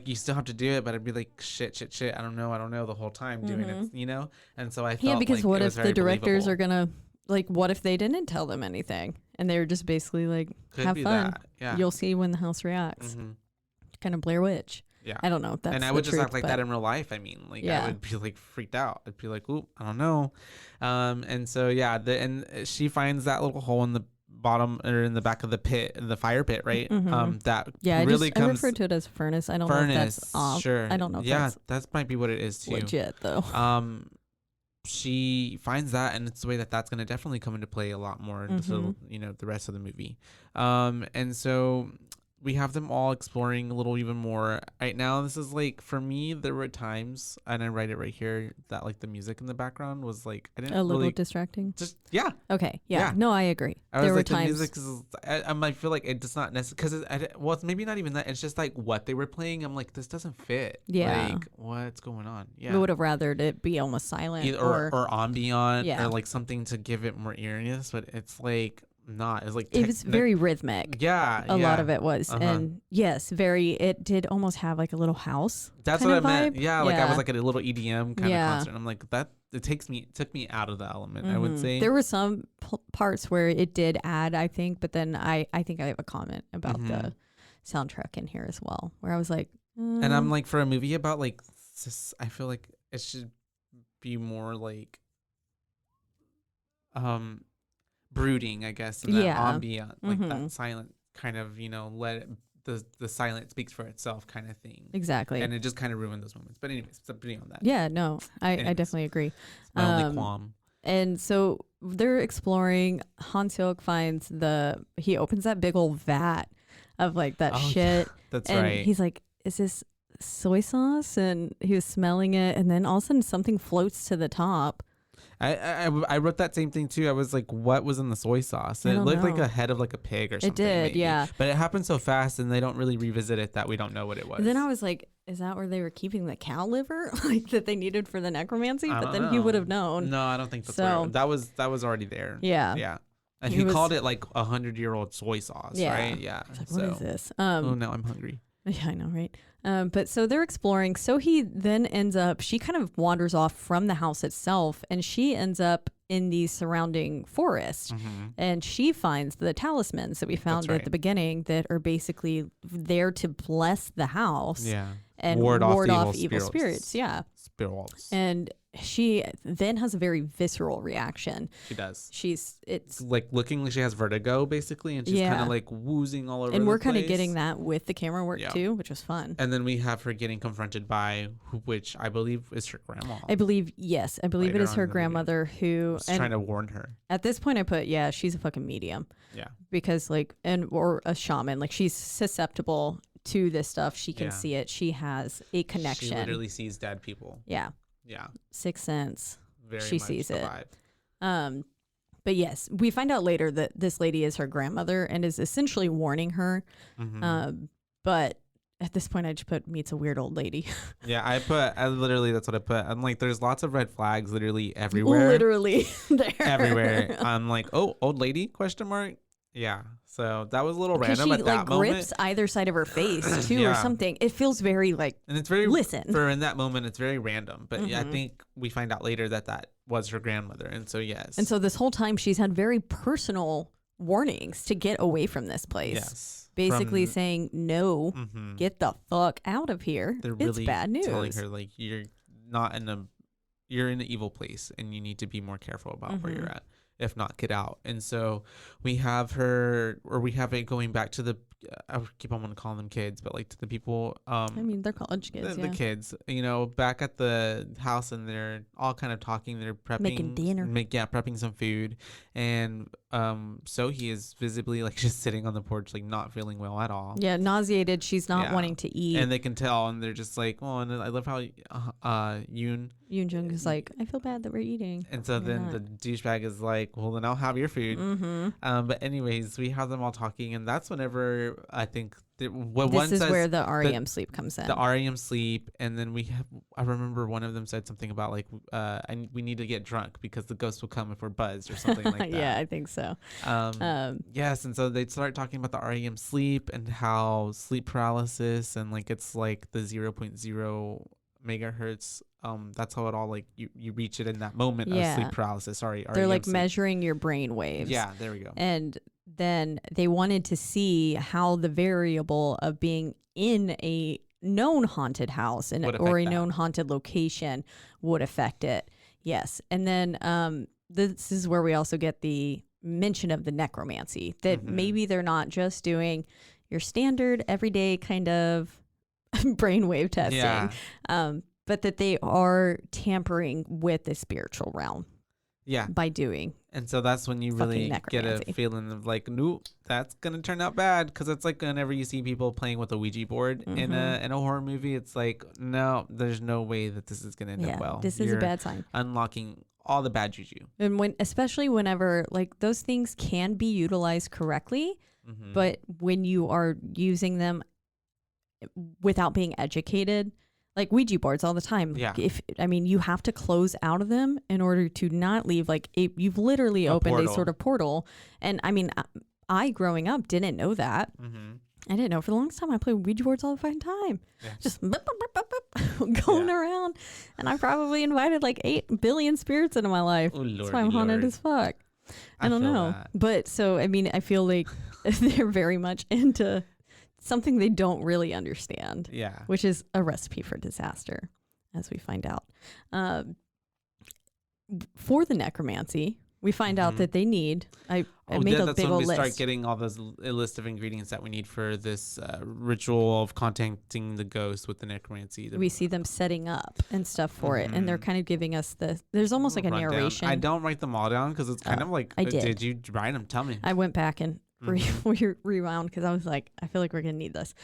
you still have to do it, but I'd be like shit. I don't know the whole time doing it, you know? And so I felt because like what it if was the directors believable. are gonna like, what if they didn't tell them anything and they were just basically like, Could have be fun. that. Yeah. You'll see when the house reacts. Kind of Blair Witch. Yeah. I don't know if that's and I the would just truth, act like but that in real life. I mean, like I would be like freaked out. I'd be like, "Oop, I don't know." And so and she finds that little hole in the bottom or in the back of the pit, the fire pit, right? That really I refer to it as furnace. I don't know if that's off. Sure. I don't know if that might be what it is too. Legit though. She finds that, and it's the way that's going to definitely come into play a lot more into the rest of the movie. And so we have them all exploring a little even more. Right now, this is like, for me, there were times, and I write it right here, that like the music in the background was like, I didn't a little really distracting. Just Okay. Yeah. No, I agree. There were like times the music is, I feel like it's not necessary because it's maybe not even that. It's just like what they were playing. I'm like, this doesn't fit. Yeah. Like, what's going on? Yeah. I would have rathered it be almost silent or ambient or like something to give it more eeriness, but it's like not. It's like it was very rhythmic. A lot of it was, and yes, it did almost have like a little house. That's what I vibe. meant. Yeah, like I was like at a little EDM kind of concert. And I'm like that. It took me out of the element. I would say there were some parts where it did add, I think, but then I think I have a comment about the soundtrack in here as well, where I was like, and I'm like, for a movie about like this, I feel like it should be more like brooding, I guess, and that ambient, like that silent kind of, let the silent speaks for itself kind of thing. Exactly. And it just kind of ruined those moments. But anyways, beyond that. Yeah, no, I definitely agree. It's my only qualm. And so they're exploring. Han Seok finds he opens that big old vat of like that shit. That's and right. He's like, is this soy sauce? And he was smelling it, and then all of a sudden something floats to the top. I wrote that same thing too. I was like, what was in the soy sauce? And it looked like a head of like a pig or something. It did, maybe. yeah. But it happened so fast, and they don't really revisit it that we don't know what it was. And then I was like, is that where they were keeping the cow liver like that they needed for the necromancy? But then he would have known. No, I don't think that's so. That was already there. Yeah. Yeah. And he called it like 100-year-old soy sauce, right? Yeah. Like, what is this? Oh, now I'm hungry. Yeah, I know, right? But so they're exploring. So he then she kind of wanders off from the house itself, and she ends up in the surrounding forest. And she finds the talismans that we found at the beginning that are basically there to bless the house. Yeah. and ward off the evil spirits. Yeah. Spirits. And she then has a very visceral reaction. She does. It's like looking like she has vertigo basically, and she's kind of like woozing all over. And we're kind of getting that with the camera work too, which was fun. And then we have her getting confronted by which I believe is her grandma. I believe it is her grandmother who is trying to warn her. At this point, I put she's a fucking medium. Yeah. Because or a shaman, like she's susceptible to this stuff. She can see it. She has a connection. She literally sees dead people. Yeah. Yeah. Sixth sense. She sees it. Vibe. But yes, we find out later that this lady is her grandmother and is essentially warning her. Mm-hmm. But at this point, I just put meets a weird old lady. Yeah, I literally, that's what I put. I'm like, there's lots of red flags literally everywhere. Literally there. Everywhere. I'm like, oh, old lady? Question mark. Yeah. So that was a little random at that moment. She grips either side of her face too, or something. It feels very like. And it's very for in that moment. It's very random, but I think we find out later that was her grandmother, and so yes. And so this whole time she's had very personal warnings to get away from this place. Yes. Basically saying no, get the fuck out of here. They're really it's bad news. Telling her like you're in an evil place, and you need to be more careful about where you're at. If not, get out. And so we have it going back to the, I keep on want to call them kids, but like to the people. I mean, they're college kids. The kids, back at the house, and they're all kind of talking. They're prepping, making dinner. Prepping some food. And so he is visibly like just sitting on the porch, like not feeling well at all. Yeah, nauseated. She's not wanting to eat. And they can tell, and they're just like, oh, and I love how Yoon Jung is like, I feel bad that we're eating. And so then the douchebag is like, well, then I'll have your food. But anyways, we have them all talking, and that's whenever I think this is where the REM sleep comes in. The REM sleep, and then I remember one of them said something about like, we need to get drunk because the ghost will come if we're buzzed or something like that. Yeah, I think so. Yes, and so they start talking about the REM sleep and how sleep paralysis and like it's like the 0.0 megahertz. That's how it all like you reach it in that moment of sleep paralysis. Sorry, they're REM like sleep. Measuring your brain waves. Yeah, there we go. And then they wanted to see how the variable of being in a known haunted house or a known haunted location would affect it. Yes. And then this is where we also get the mention of the necromancy, that maybe they're not just doing your standard everyday kind of brainwave testing, but that they are tampering with the spiritual realm. Yeah. By doing. And so that's when you really get a feeling of like, no, that's going to turn out bad. Because it's like whenever you see people playing with a Ouija board in a horror movie, it's like, no, there's no way that this is going to end up well. This is a bad sign. Unlocking all the bad juju. And especially whenever like those things can be utilized correctly, but when you are using them without being educated, like Ouija boards all the time. Yeah. You have to close out of them in order to not leave. Like you've literally opened a sort of portal. And I growing up didn't know that. I didn't know for the longest time. I played Ouija boards all the fucking time. Yeah. Just going around. And I probably invited like 8 billion spirits into my life. Oh, that's why I'm haunted as fuck. I don't know. That. But so, I feel like they're very much into something they don't really understand. Yeah. Which is a recipe for disaster, as we find out. For the necromancy, we find out that they need. I made a big old list. Start getting all those a list of ingredients that we need for this ritual of contacting the ghost with the necromancy. We see them setting up and stuff for it, and they're kind of giving us there's almost like a narration. I don't write them all down because it's kind of like, I did. Did you write them? Tell me. I went back and rewound because I was like, I feel like we're gonna need this.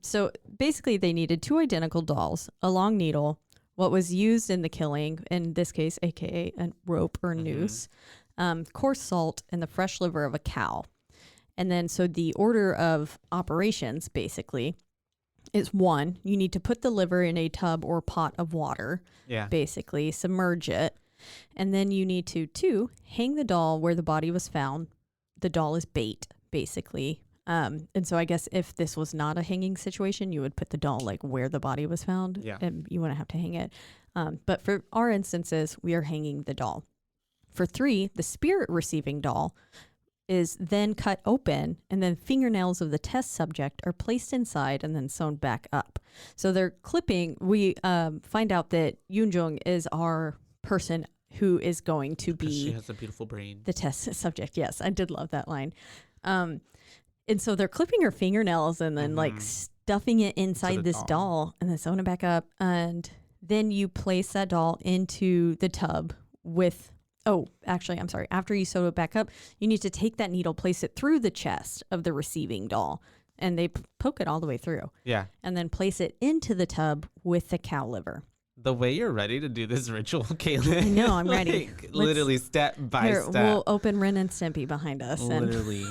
So basically, they needed 2 identical dolls, a long needle, what was used in the killing, in this case, aka a rope or noose, coarse salt, and the fresh liver of a cow. And then, so the order of operations basically is 1, you need to put the liver in a tub or pot of water, basically submerge it, and then you need to 2, hang the doll where the body was found. The doll is bait, basically. And so I guess if this was not a hanging situation, you would put the doll like where the body was found. Yeah. And you wouldn't have to hang it. But for our instances, we are hanging the doll. For 3, the spirit receiving doll is then cut open, and then fingernails of the test subject are placed inside and then sewn back up. So they're clipping. We find out that Yoonjung is our person who is going to be She has a beautiful brain. the test subject. Yes, I did love that line. And so they're clipping her fingernails and then like stuffing it inside this doll and then sewing it back up. And then you place that doll into the tub with, I'm sorry. After you sew it back up, you need to take that needle, place it through the chest of the receiving doll, and they poke it all the way through. Yeah. And then place it into the tub with the cow liver. The way you're ready to do this ritual, Caitlin. I know, I'm ready. Like, literally step by step. We'll open Ren and Stimpy behind us. Literally.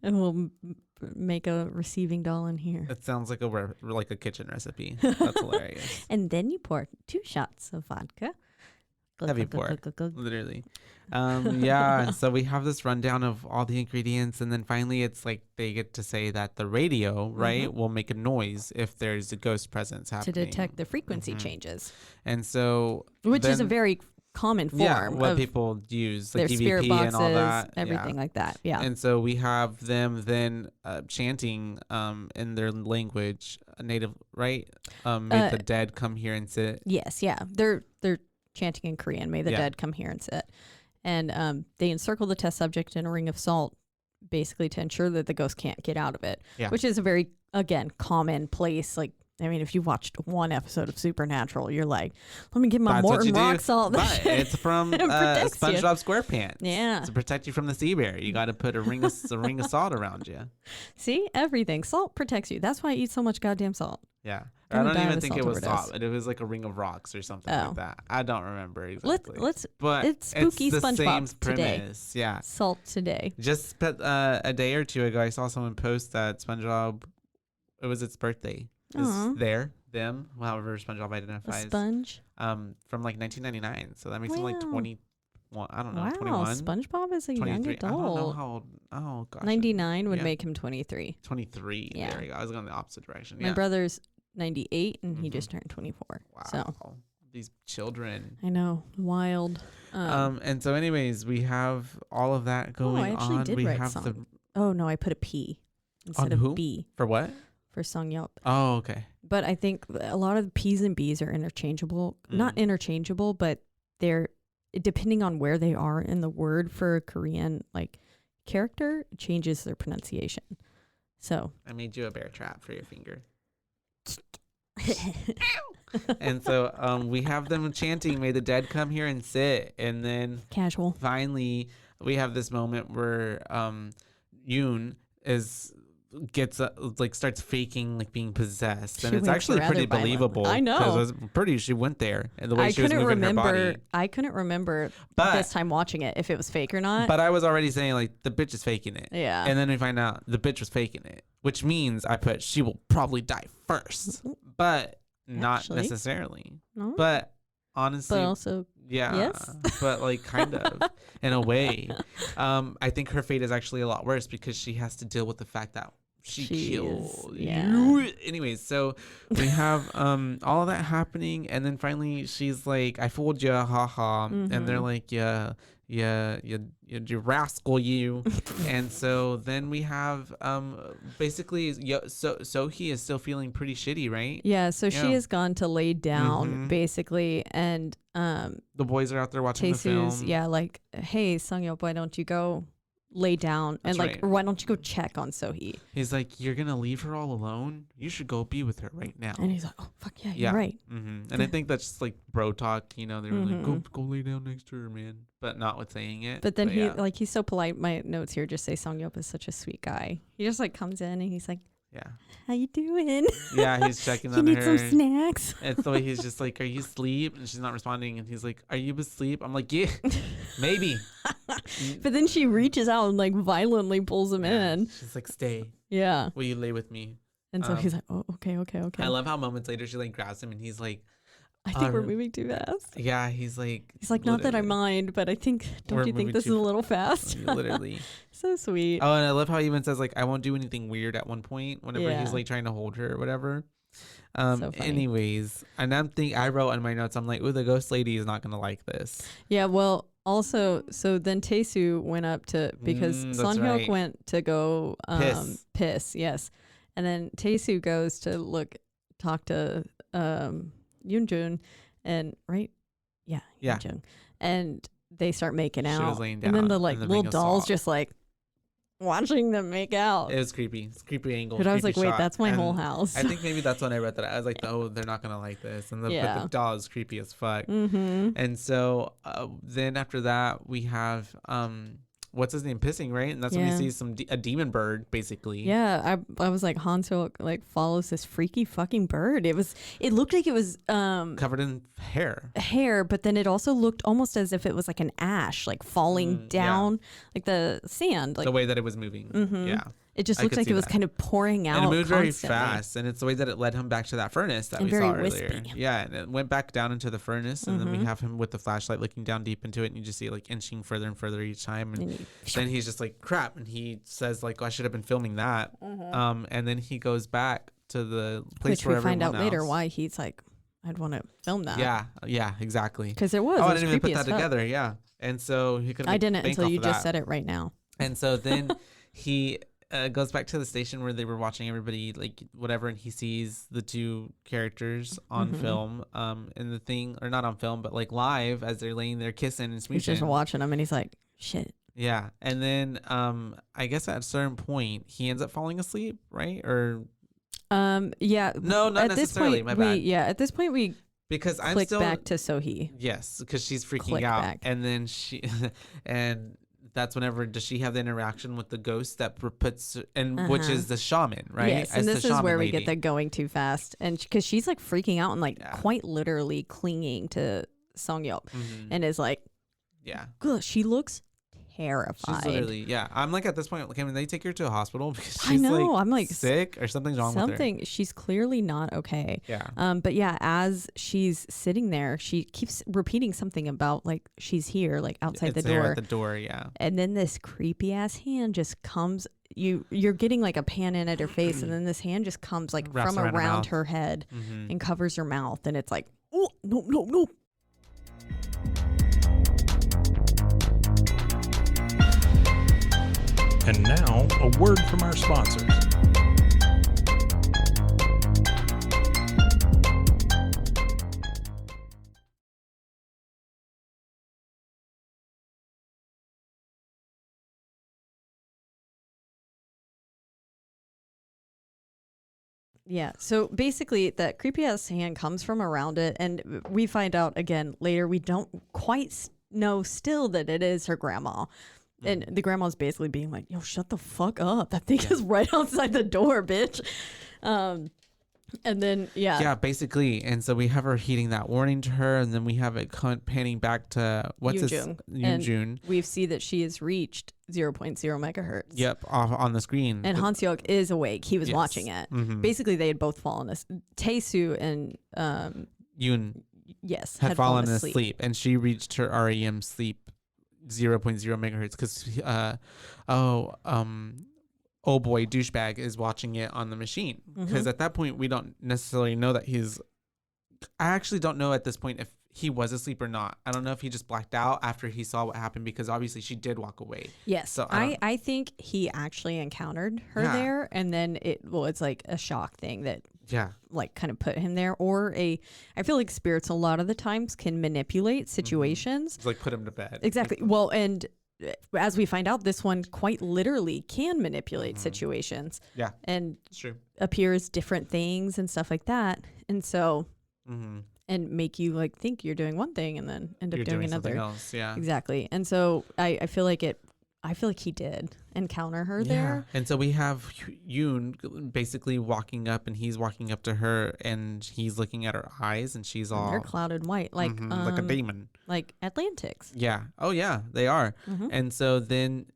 And we'll make a receiving doll in here. It sounds like a kitchen recipe. That's hilarious. And then you pour 2 shots of vodka. Heavy pour. Literally. Yeah. So we have this rundown of all the ingredients, and then finally it's like they get to say that the radio, right, will make a noise if there's a ghost presence happening. To detect the frequency changes. And so which is a very common form what of people use, like their DVP spirit boxes, and all that. everything like that. Yeah. And so we have them then chanting in their language, native, right? May the dead come here and sit. Yes, yeah. They're chanting in Korean, may the dead come here and sit. And they encircle the test subject in a ring of salt, basically to ensure that the ghost can't get out of it, which is a very, again, common place. Like, I mean, if you watched one episode of Supernatural, you're like, let me get my Morton rock salt. But it's from SpongeBob SquarePants. Yeah. To protect you from the sea bear, you got to put a ring of salt around you. See, everything. Salt protects you. That's why I eat so much goddamn salt. Yeah. I don't even think it was salt, but it was like a ring of rocks or something like that. I don't remember exactly. But it's spooky it's the SpongeBob same today. Premise. Yeah. Salt today. Just a day or two ago, I saw someone post that SpongeBob, it was its birthday. Is them, however SpongeBob identifies. A sponge? From like 1999. So that makes him like 21. I don't know. Wow, 21. SpongeBob is a young 23. adult. I don't know how old. Oh gosh. 99 would make him 23. 23. Yeah. There we go. I was going the opposite direction. My brother's 98 and he just turned 24. Wow. So these children. I know, wild. And so anyways, we have all of that going on. I actually did we write have song. Oh no, I put a P instead of B. For what? For Songyup. Oh, okay. But I think a lot of P's and B's are interchangeable. Not interchangeable, but they're depending on where they are in the word for a Korean like character changes their pronunciation. So I made you a bear trap for your finger. And so we have them chanting, may the dead come here and sit. And then casual. Finally, we have this moment where Yoon starts faking like being possessed, and it's actually pretty believable. I know. Because she went there, and the way she was moving her body. I couldn't remember this time watching it if it was fake or not. But I was already saying like the bitch is faking it. Yeah. And then we find out the bitch was faking it, which means I put she will probably die first, but not necessarily. No. But honestly, but also yes. But like kind of in a way. I think her fate is actually a lot worse because she has to deal with the fact that she killed you. Anyways, so we have all of that happening, and then finally she's like, I fooled you, haha. And they're like, you rascal, you. And so then we have basically so he is still feeling pretty shitty, right? Yeah, so she has gone to lay down basically, and the boys are out there watching the film. Yeah, like, hey Songyup, why don't you go lay down and or why don't you go check on Sohee? He's like, you're gonna leave her all alone? You should go be with her right now. And he's like, oh fuck yeah, you're right. And I think that's just like bro talk, you know. They were like, go lay down next to her, man, but not with saying it. But then he's so polite. My notes here just say Songyup is such a sweet guy. He just like comes in and he's like, how you doing? Yeah, he's checking on her. You need some snacks? And so he's just like, are you asleep? And she's not responding. And he's like, are you asleep? I'm like, yeah, maybe. But then she reaches out and like violently pulls him in. She's like, stay. Yeah. Will you lay with me? And so he's like, oh, okay. I love how moments later she like grabs him and he's like, I think we're moving too fast. Yeah, he's like, not that I mind, but I think, don't you think this is a little fast? Literally. So sweet. Oh, and I love how he even says like, I won't do anything weird at one point whenever he's like trying to hold her or whatever. So anyways, and I wrote in my notes, I'm like, ooh, the ghost lady is not going to like this. Yeah, well, Also, so then Taesu went up to, because Son Hyuk right. went to go Piss. yes. And then Taesu goes to talk to Yoonjun, and Yeah. Yoonjun, and they start making She out. was laying and then down, the and the little Bingo doll's saw. just like watching them make out. It was creepy. It's a creepy angle. But I was creepy like, wait, shot. that's my And whole house. I think maybe that's when I read that. I was like, oh, they're not gonna like this, and but the doll is creepy as fuck. Mm-hmm. And so then after that, we have what's his name pissing, right? And that's when we see a demon bird, basically. Yeah, I was like, Hanso like follows this freaky fucking bird. It looked like it was covered in hair, but then it also looked almost as if it was like an ash like falling down, like the sand, like the way that it was moving. Mm-hmm. Yeah. It just looked like it was kind of pouring out. And it moved constantly. very fast. And it's the way that it led him back to that furnace that And we very saw wispy. earlier. Yeah. And it went back down into the furnace. And then Mm-hmm. we have him with the flashlight looking down deep into it. And you just see it like inching further and further each time. And then he's just like, crap. And he says like, oh, I should have been filming that. Mm-hmm. And then he goes back to the place Which where we find out everyone later else- why he's like, I'd want to film that. Yeah, exactly. Because it was. Oh, it I was didn't even put creepy as that fuck. together. Yeah. And so he could. I didn't until you just said it right now. And so then he goes back to the station where they were watching everybody, like whatever, and he sees the two characters on Mm-hmm. film, and the thing, or not on film, but like live as they're laying there kissing and smooching. He's just watching him, and he's like, shit. Yeah, and then I guess at a certain point he ends up falling asleep, right? Or yeah. no, not at necessarily. This My point, bad. at this point we Because I'm click still back to Sohee. yes, because she's freaking Click out, back. and then she and. That's whenever does she have the interaction with the ghost that puts and which is the shaman, right? Yes, As and the this is shaman where we lady. get the going too fast, and because she's like freaking out and like quite literally clinging to Songyup, and is like, yeah. "Ugh," she looks terrified. She's literally, yeah. I'm like at this point, can they take her to a hospital because she's I know. I'm like sick or something's wrong with her. She's clearly not okay. Yeah. But yeah, as she's sitting there, she keeps repeating something about like she's here, like outside It's the there door. at the door, yeah. And then this creepy ass hand just comes. You're getting like a pan in at her face, and then this hand just comes like Wraps from around her around mouth. her head Mhm. and covers her mouth, and it's like, oh no. And now, a word from our sponsors. Yeah. So basically, that creepy ass hand comes from around it, and we find out again later. We don't quite know still that it is her grandma. And the grandma's basically being like, yo, shut the fuck up. That thing is right outside the door, bitch. And then, Yeah, basically. And so we have her heeding that warning to her, and then we have it panning back to Yoonjun. Yoonjun. We see that she has reached 0.0 megahertz. Yep, off on the screen. And Hanseok is awake. He was Yes. watching it. Mhm. Basically, they had both fallen asleep. Taesu and, Yoon yes, had fallen asleep, and she reached her REM sleep 0.0 megahertz because oh boy douchebag is watching it on the machine, because at that point we don't necessarily know that I actually don't know at this point if he was asleep or not. I don't know if he just blacked out after he saw what happened, because obviously she did walk away. Yes. So I think he actually encountered her Yeah. there, and then it's like a shock thing that Yeah. like kind of put him there, or I feel like spirits a lot of the times can manipulate situations. It's like put him to bed. Exactly. Well, and as we find out, this one quite literally can manipulate situations. Yeah. And It's true. appears different things and stuff like that. And so, Mm-hmm. and make you like think you're doing one thing and then end up You're doing doing something another. else. Yeah. Exactly. And so I feel like he did encounter her there. And so we have Yoon basically walking up, and he's walking up to her, and he's looking at her eyes, and she's all They're clouded white, like like a demon. like Atlantics. Yeah. Oh yeah, they are. Mhm. And so then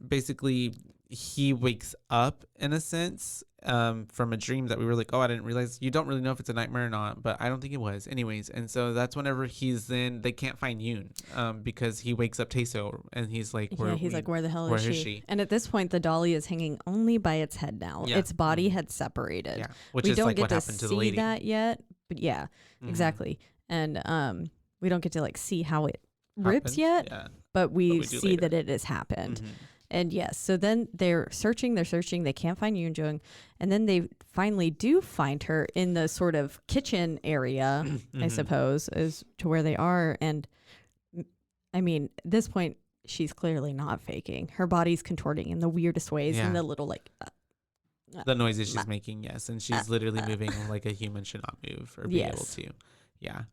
basically he wakes up in a sense from a dream that we were like, oh, I didn't realize. You don't really know if it's a nightmare or not, but I don't think it was anyways. And so that's whenever they can't find Yoon because he wakes up Taeso, and he's like, Where the hell where is is she? she? And at this point, the dolly is hanging only by its head now. Yeah. Its body had separated. Yeah, which we is don't like get what to happened to the see lady. that yet, but yeah, Mhm. exactly. And we don't get to like see how it rips happened. yet, Yeah. but we we do see later. that it has happened. Mhm. And yes, so then they're searching, they can't find Yoonjung, and then they finally do find her in the sort of kitchen area, I suppose, is to where they are. And I mean, at this point, she's clearly not faking. Her body's contorting in the weirdest ways, and Yeah. the little The noises she's making, yes, and she's literally moving like a human should not move or be able Yes. to. Yeah,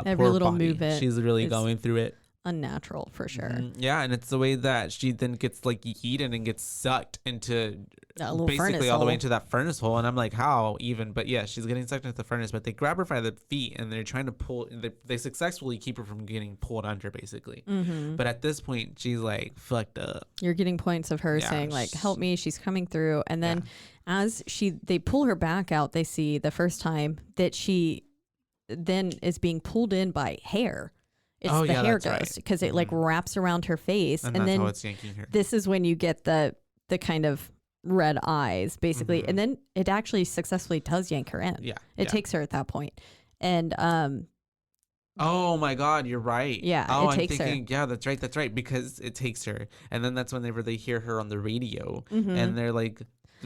Every poor little body. movement She's really is going through it. unnatural for sure. Yeah, and it's the way that she then gets like yeeted and gets sucked into That little basically furnace all the way hole. into that furnace hole. And I'm like, how even? But yeah, she's getting sucked into the furnace. But they grab her by the feet and they're trying to pull. They successfully keep her from getting pulled under, basically. But at this point, she's like fucked up. You're getting points of her Yeah, saying like, "Help me!" She's coming through, and then as they pull her back out, they see the first time that she then is being pulled in by hair. It's Oh, the yeah, hair that's right. ghost because it like wraps around her face, And and that's then how it's yanking her. this is when you get the kind of red eyes, basically, and then it actually successfully does yank her in. Yeah, It yeah. takes her at that point, and Oh my God, you're right. Yeah, Oh, it takes her. I'm thinking, yeah, that's right, because it takes her, and then that's whenever they hear her on the radio, Mm-hmm. and they're like,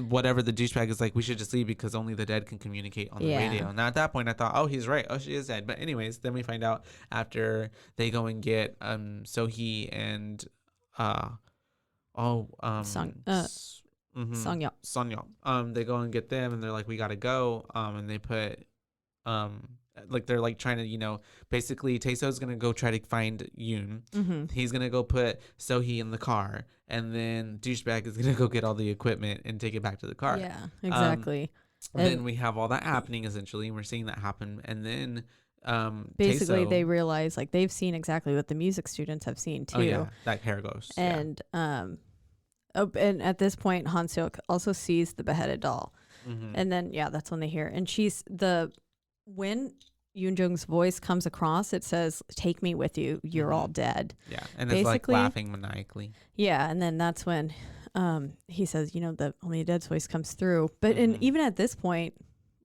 whatever the douchebag is like, we should just leave because only the dead can communicate on the Yeah. radio. And at that point, I thought, oh, he's right. Oh, she is dead. But anyways, then we find out after they go and get Sohee and Songyeon. Songyeon. They go and get them, and they're like, we gotta go. And they put like they're like trying to, basically Taeso's gonna go try to find Yoon. Mm-hmm. He's gonna go put Sohee in the car, and then douchebag is gonna go get all the equipment and take it back to the car. Yeah, exactly. Then we have all that happening essentially, and we're seeing that happen, and then Basically, Taeso- they realize like they've seen exactly what the music students have seen too. oh yeah, that hair ghost. Yeah. And and at this point, Han Seok also sees the beheaded doll, and then that's when they hear. And when Yoon Jung's voice comes across, it says, "Take me with you. You're all dead." Yeah, and it's like basically- laughing maniacally. Yeah, and then that's when he says, the only a dead's voice comes through. But and even at this point,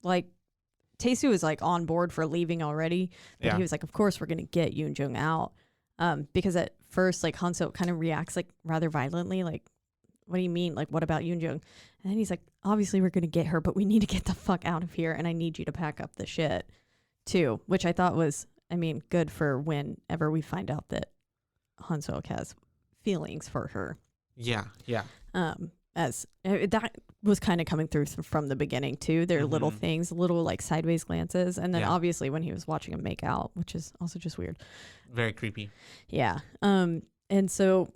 like Taesu is like on board for leaving already, but he was like, of course we're gonna get Yoon Jung out, because at first like Han Seok kind of reacts like rather violently, like, what do you mean? Like, what about Yoon Jung? And then he's like, obviously we're gonna get her, but we need to get the fuck out of here, and I need you to pack up the shit too, which I thought was, good for whenever we find out that Han Seok has feelings for her. Yeah. As that was kind of coming through from the beginning too. There are little things, little like sideways glances, and then obviously when he was watching him make out, which is also just weird. Very creepy. Yeah. And so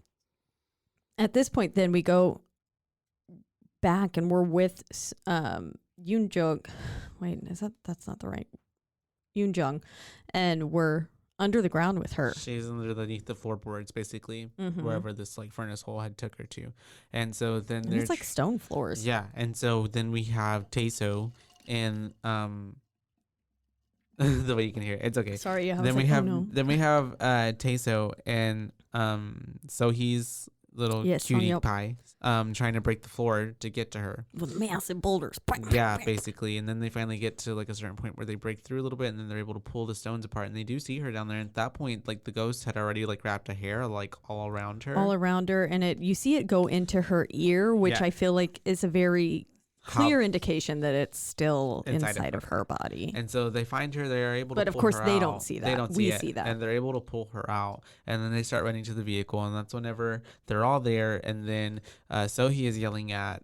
at this point, then we go back and we're with Yoon Jung. Wait, that's not the right Yoon Jung, and we're under the ground with her. She's underneath the floorboards, basically, Mm-hmm. wherever this like furnace hole had took her to, and so then And it's like stone floors. yeah, and so then we have Taeso and the way you can hear it, it's okay. Sorry, I was Then we like, have oh, no. Taeso and so he's little Yes, cutie Songyeop. pie trying to break the floor to get to her. With massive boulders. Yeah, basically. And then they finally get to like a certain point where they break through a little bit, and then they're able to pull the stones apart, and they do see her down there. And at that point, like the ghost had already like wrapped a hair like all around her. All around her, and you see it go into her ear, which Yeah. I feel like is a very clear indication that it's still Inside inside of of her body. And so they find her, they're able to But of pull course her they out. don't see They that. don't We see it, see that. and they're able to pull her out, and then they start running to the vehicle, and that's whenever they're all there, and then Sohee is yelling at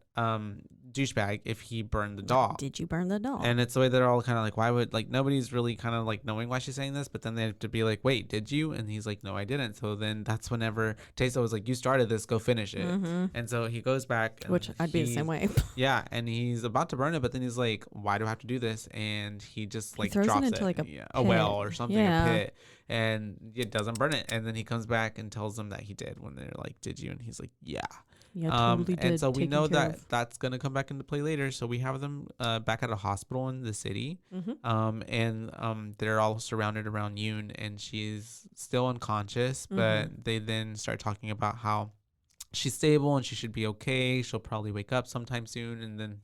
douchebag if he burned the doll. Did you burn the doll? And it's the way they're all kind of like, why would, like, nobody's really kind of like knowing why she's saying this, but then they have to be like, wait, did you? And he's like, no, I didn't. So then that's whenever Taeso was like, you started this, go finish it. And so he goes back, and Which I'd be the same way. yeah, and he's about to burn it, but then he's like, why do I have to do this? And he just like throws it drops into, it, like, a a well pit. or something, Yeah. a pit, and it doesn't burn it. And then he comes back and tells them that he did when they're like, did you? And he's like, yeah. Yeah, totally did. And so we taken know care that of. that's going to come back into play later. So we have them back at a hospital in the city. Mm-hmm. And they're all surrounded around Yoon, and she's still unconscious, but they then start talking about how she's stable and she should be okay. She'll probably wake up sometime soon. And then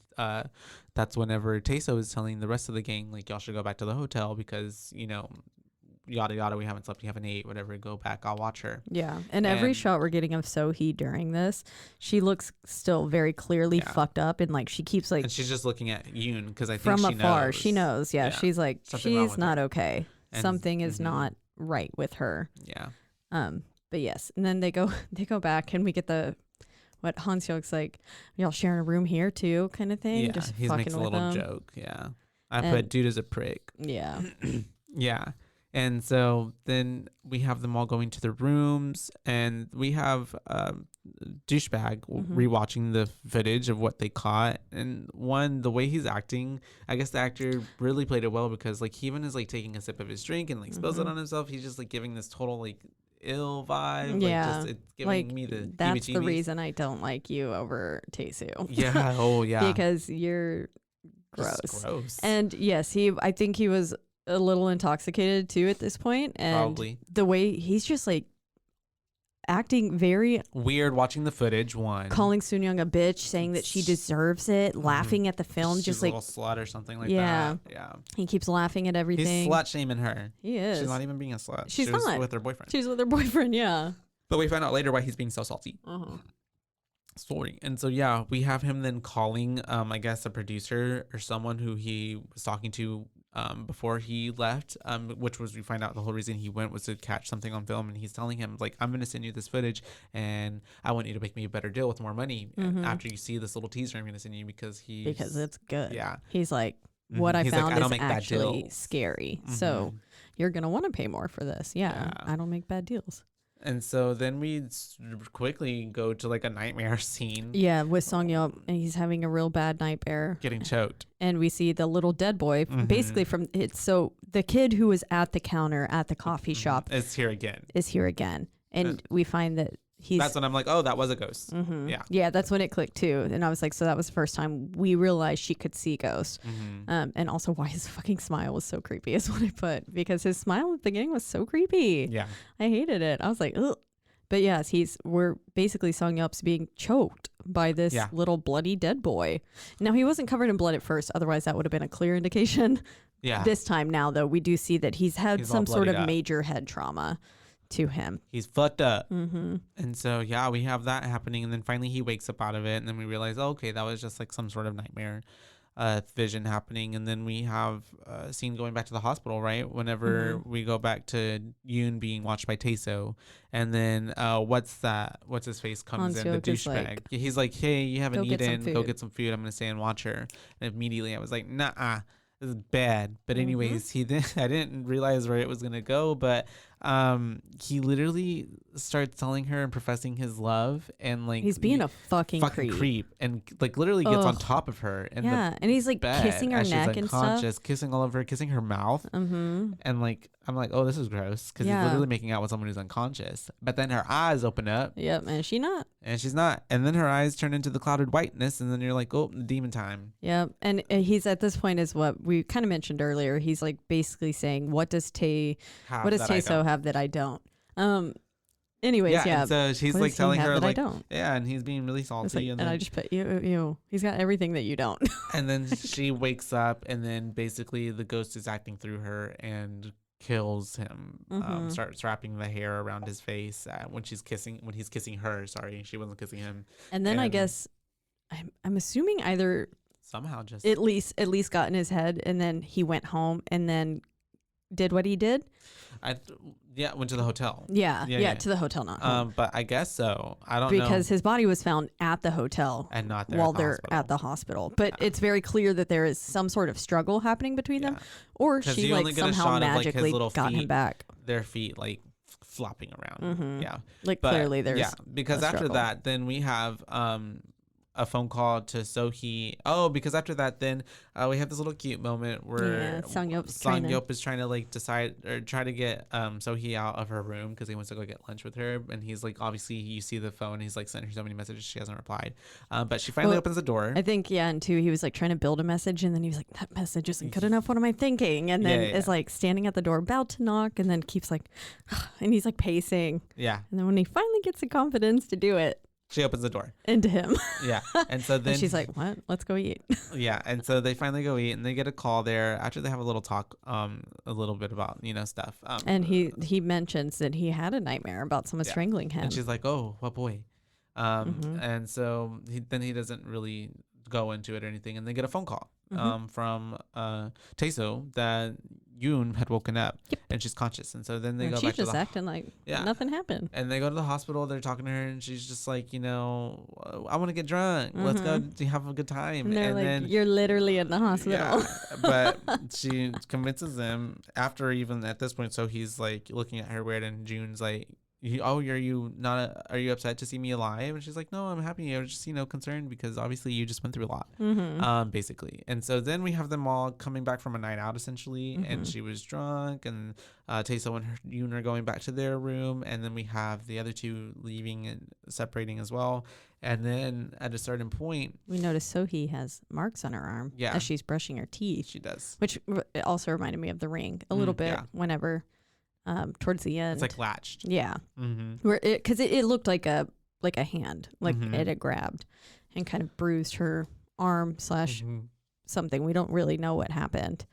that's whenever Taeso is telling the rest of the gang, like, y'all should go back to the hotel because, yada yada. We haven't slept. We haven't ate. Whatever. Go back. I'll watch her. Yeah. And every shot we're getting of Sohee during this, she looks still very clearly fucked up, and like she keeps like. And she's just looking at Yoon because I think from she afar. knows. She knows. Yeah. She's like she's not okay. And, something is not right with her. Yeah. But yes, and then they go back, and we get what Han-seok's like, y'all sharing a room here too, kind of thing. Yeah, just he fucking makes a with little them. joke. Yeah, I put dude as a prick. Yeah. Yeah. And so then we have them all going to their rooms, and we have douchebag rewatching the footage of what they caught. And the way he's acting, I guess the actor really played it well, because like he even is like taking a sip of his drink and like spills it on himself. He's just like giving this total like ill vibe. Yeah. Like, just, it's giving me the that's the heebie-jeebies. reason I don't like you over Taesu. Yeah. Oh yeah. Because you're gross. Just gross. And yes, I think he was a little intoxicated too at this point, and Probably. the way he's just like acting very weird watching the footage. Calling Soon-young a bitch, saying that she deserves it, laughing at the film. She's just a like little slut or something like yeah. that. Yeah. He keeps laughing at everything. He's slut shaming her. He is. She's not even being a slut. She's she was not. with her boyfriend. She's with her boyfriend, yeah. But we find out later why he's being so salty. Uh-huh. Sorry. And so yeah, we have him then calling I guess a producer or someone who he was talking to before he left, which was, we find out the whole reason he went was to catch something on film, and he's telling him like, I'm gonna send you this footage and I want you to make me a better deal with more money after you see this little teaser I'm gonna send you, because it's good. Yeah. He's like, what I He's found like, I don't is make bad actually deals. scary. So you're gonna want to pay more for this. Yeah. I don't make bad deals. And so then we quickly go to like a nightmare scene. Yeah, with Song-yeop, and he's having a real bad nightmare. Getting choked. And we see the little dead boy, basically from it. So the kid who was at the counter at the coffee shop is here again. And we find that that's when I'm like, oh, that was a ghost. Yeah. Yeah, that's when it clicked too. And I was like, so that was the first time we realized she could see ghosts. And also why his fucking smile was so creepy is what I put, because his smile at the beginning was so creepy. Yeah. I hated it. I was like, ugh. But yes, we're basically Song-yeop's being choked by this little bloody dead boy. Now, he wasn't covered in blood at first. Otherwise, that would have been a clear indication. Yeah. This time now, though, we do see that he's had some sort of up. major head trauma to him. He's fucked up. And so, yeah, we have that happening. And then finally he wakes up out of it. And then we realize, oh, okay, that was just like some sort of nightmare vision happening. And then we have a scene going back to the hospital, right? Whenever we go back to Yoon being watched by Taeso. And then what's his face comes in, the douchebag. He's like, hey, you haven't eaten. Go get some food. I'm going to stay and watch her. And immediately I was like, nah, this is bad. But anyways, I didn't realize where it was going to go. But he literally starts telling her and professing his love, and like he's being a fucking creep, and like literally gets on top of her, and and he's like kissing her neck and stuff, kissing all over her, kissing her mouth, and like I'm like, oh, this is gross, because he's literally making out with someone who's unconscious. But then her eyes open up. Yep, and she's not, and then her eyes turn into the clouded whiteness, and then you're like, oh, demon time. Yep, and he's at this point is what we kind of mentioned earlier. He's like basically saying, what does Taeso have that I don't? Anyways, and so she's like telling her like, I don't. Yeah, and he's being really salty, like, and I just put you. He's got everything that you don't. And then she wakes up, and then basically the ghost is acting through her and kills him. Starts wrapping the hair around his face when he's kissing her. Sorry, she wasn't kissing him. And then I guess I'm assuming either somehow just at least got in his head, and then he went home and then did what he did. Went to the hotel. Yeah, to the hotel, not home. But I guess so. I don't know. Because his body was found at the hotel and not there while they're at the hospital. But it's very clear that there is some sort of struggle happening between them, or she like somehow magically got him back. Their feet like flopping around. Yeah, like clearly there's because after that, then we have a phone call to Sohee. Oh, because after that, then we have this little cute moment where Song-yeop is trying to like decide or try to get Sohee out of her room because he wants to go get lunch with her, and he's like, obviously you see the phone, he's like sending her so many messages, she hasn't replied, but she finally opens the door. I think and two, he was like trying to build a message, and then he was like, that message isn't good enough, what am I thinking? And then is like standing at the door about to knock, and then keeps like and he's like pacing, and then when he finally gets the confidence to do it, She opens the door into him. Yeah, and so then And she's like, "What? Let's go eat." yeah, and so they finally go eat, and they get a call there after they have a little talk, a little bit about stuff. And he mentions that he had a nightmare about someone Yeah. strangling him. And she's like, "Oh, what boy?" And so he doesn't really go into it or anything, and they get a phone call from Taeso that Yoon had woken up, and she's conscious, and so then they and go she's back to just the acting like nothing happened. and they go to the hospital. They're talking to her, and she's just like, I want to get drunk. Let's go have a good time. And they're like, then "You're literally in the hospital." yeah, but she convinces them after even at this point. So he's like looking at her weird, and June's like, "Oh, are you upset to see me alive?" And she's like, "No, I'm happy. I was just concerned because obviously you just went through a lot, basically." And so then we have them all coming back from a night out essentially, and she was drunk, and Taeso and Yoon are going back to their room, and then we have the other two leaving and separating as well. And then at a certain point, we notice Sohee has marks on her arm as she's brushing her teeth. She does, which also reminded me of The Ring a little bit. Whenever towards the end, it's like latched. Yeah, where because it looked like a hand, like it had grabbed and kind of bruised her arm / something. We don't really know what happened,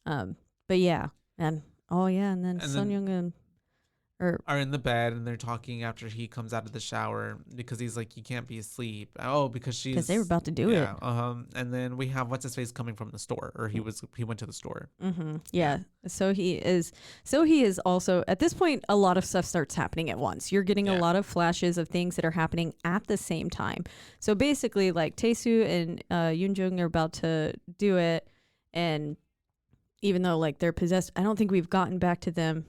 but yeah, and then Sun Young are in the bed, and they're talking after he comes out of the shower because he's like, "You can't be asleep." Oh, because they were about to do it. And then we have what's his face coming from the store, or he went to the store. Yeah. So he is also at this point. A lot of stuff starts happening at once. You're getting a lot of flashes of things that are happening at the same time. So basically, like Taesu and Yoon Jung are about to do it, and even though like they're possessed, I don't think we've gotten back to them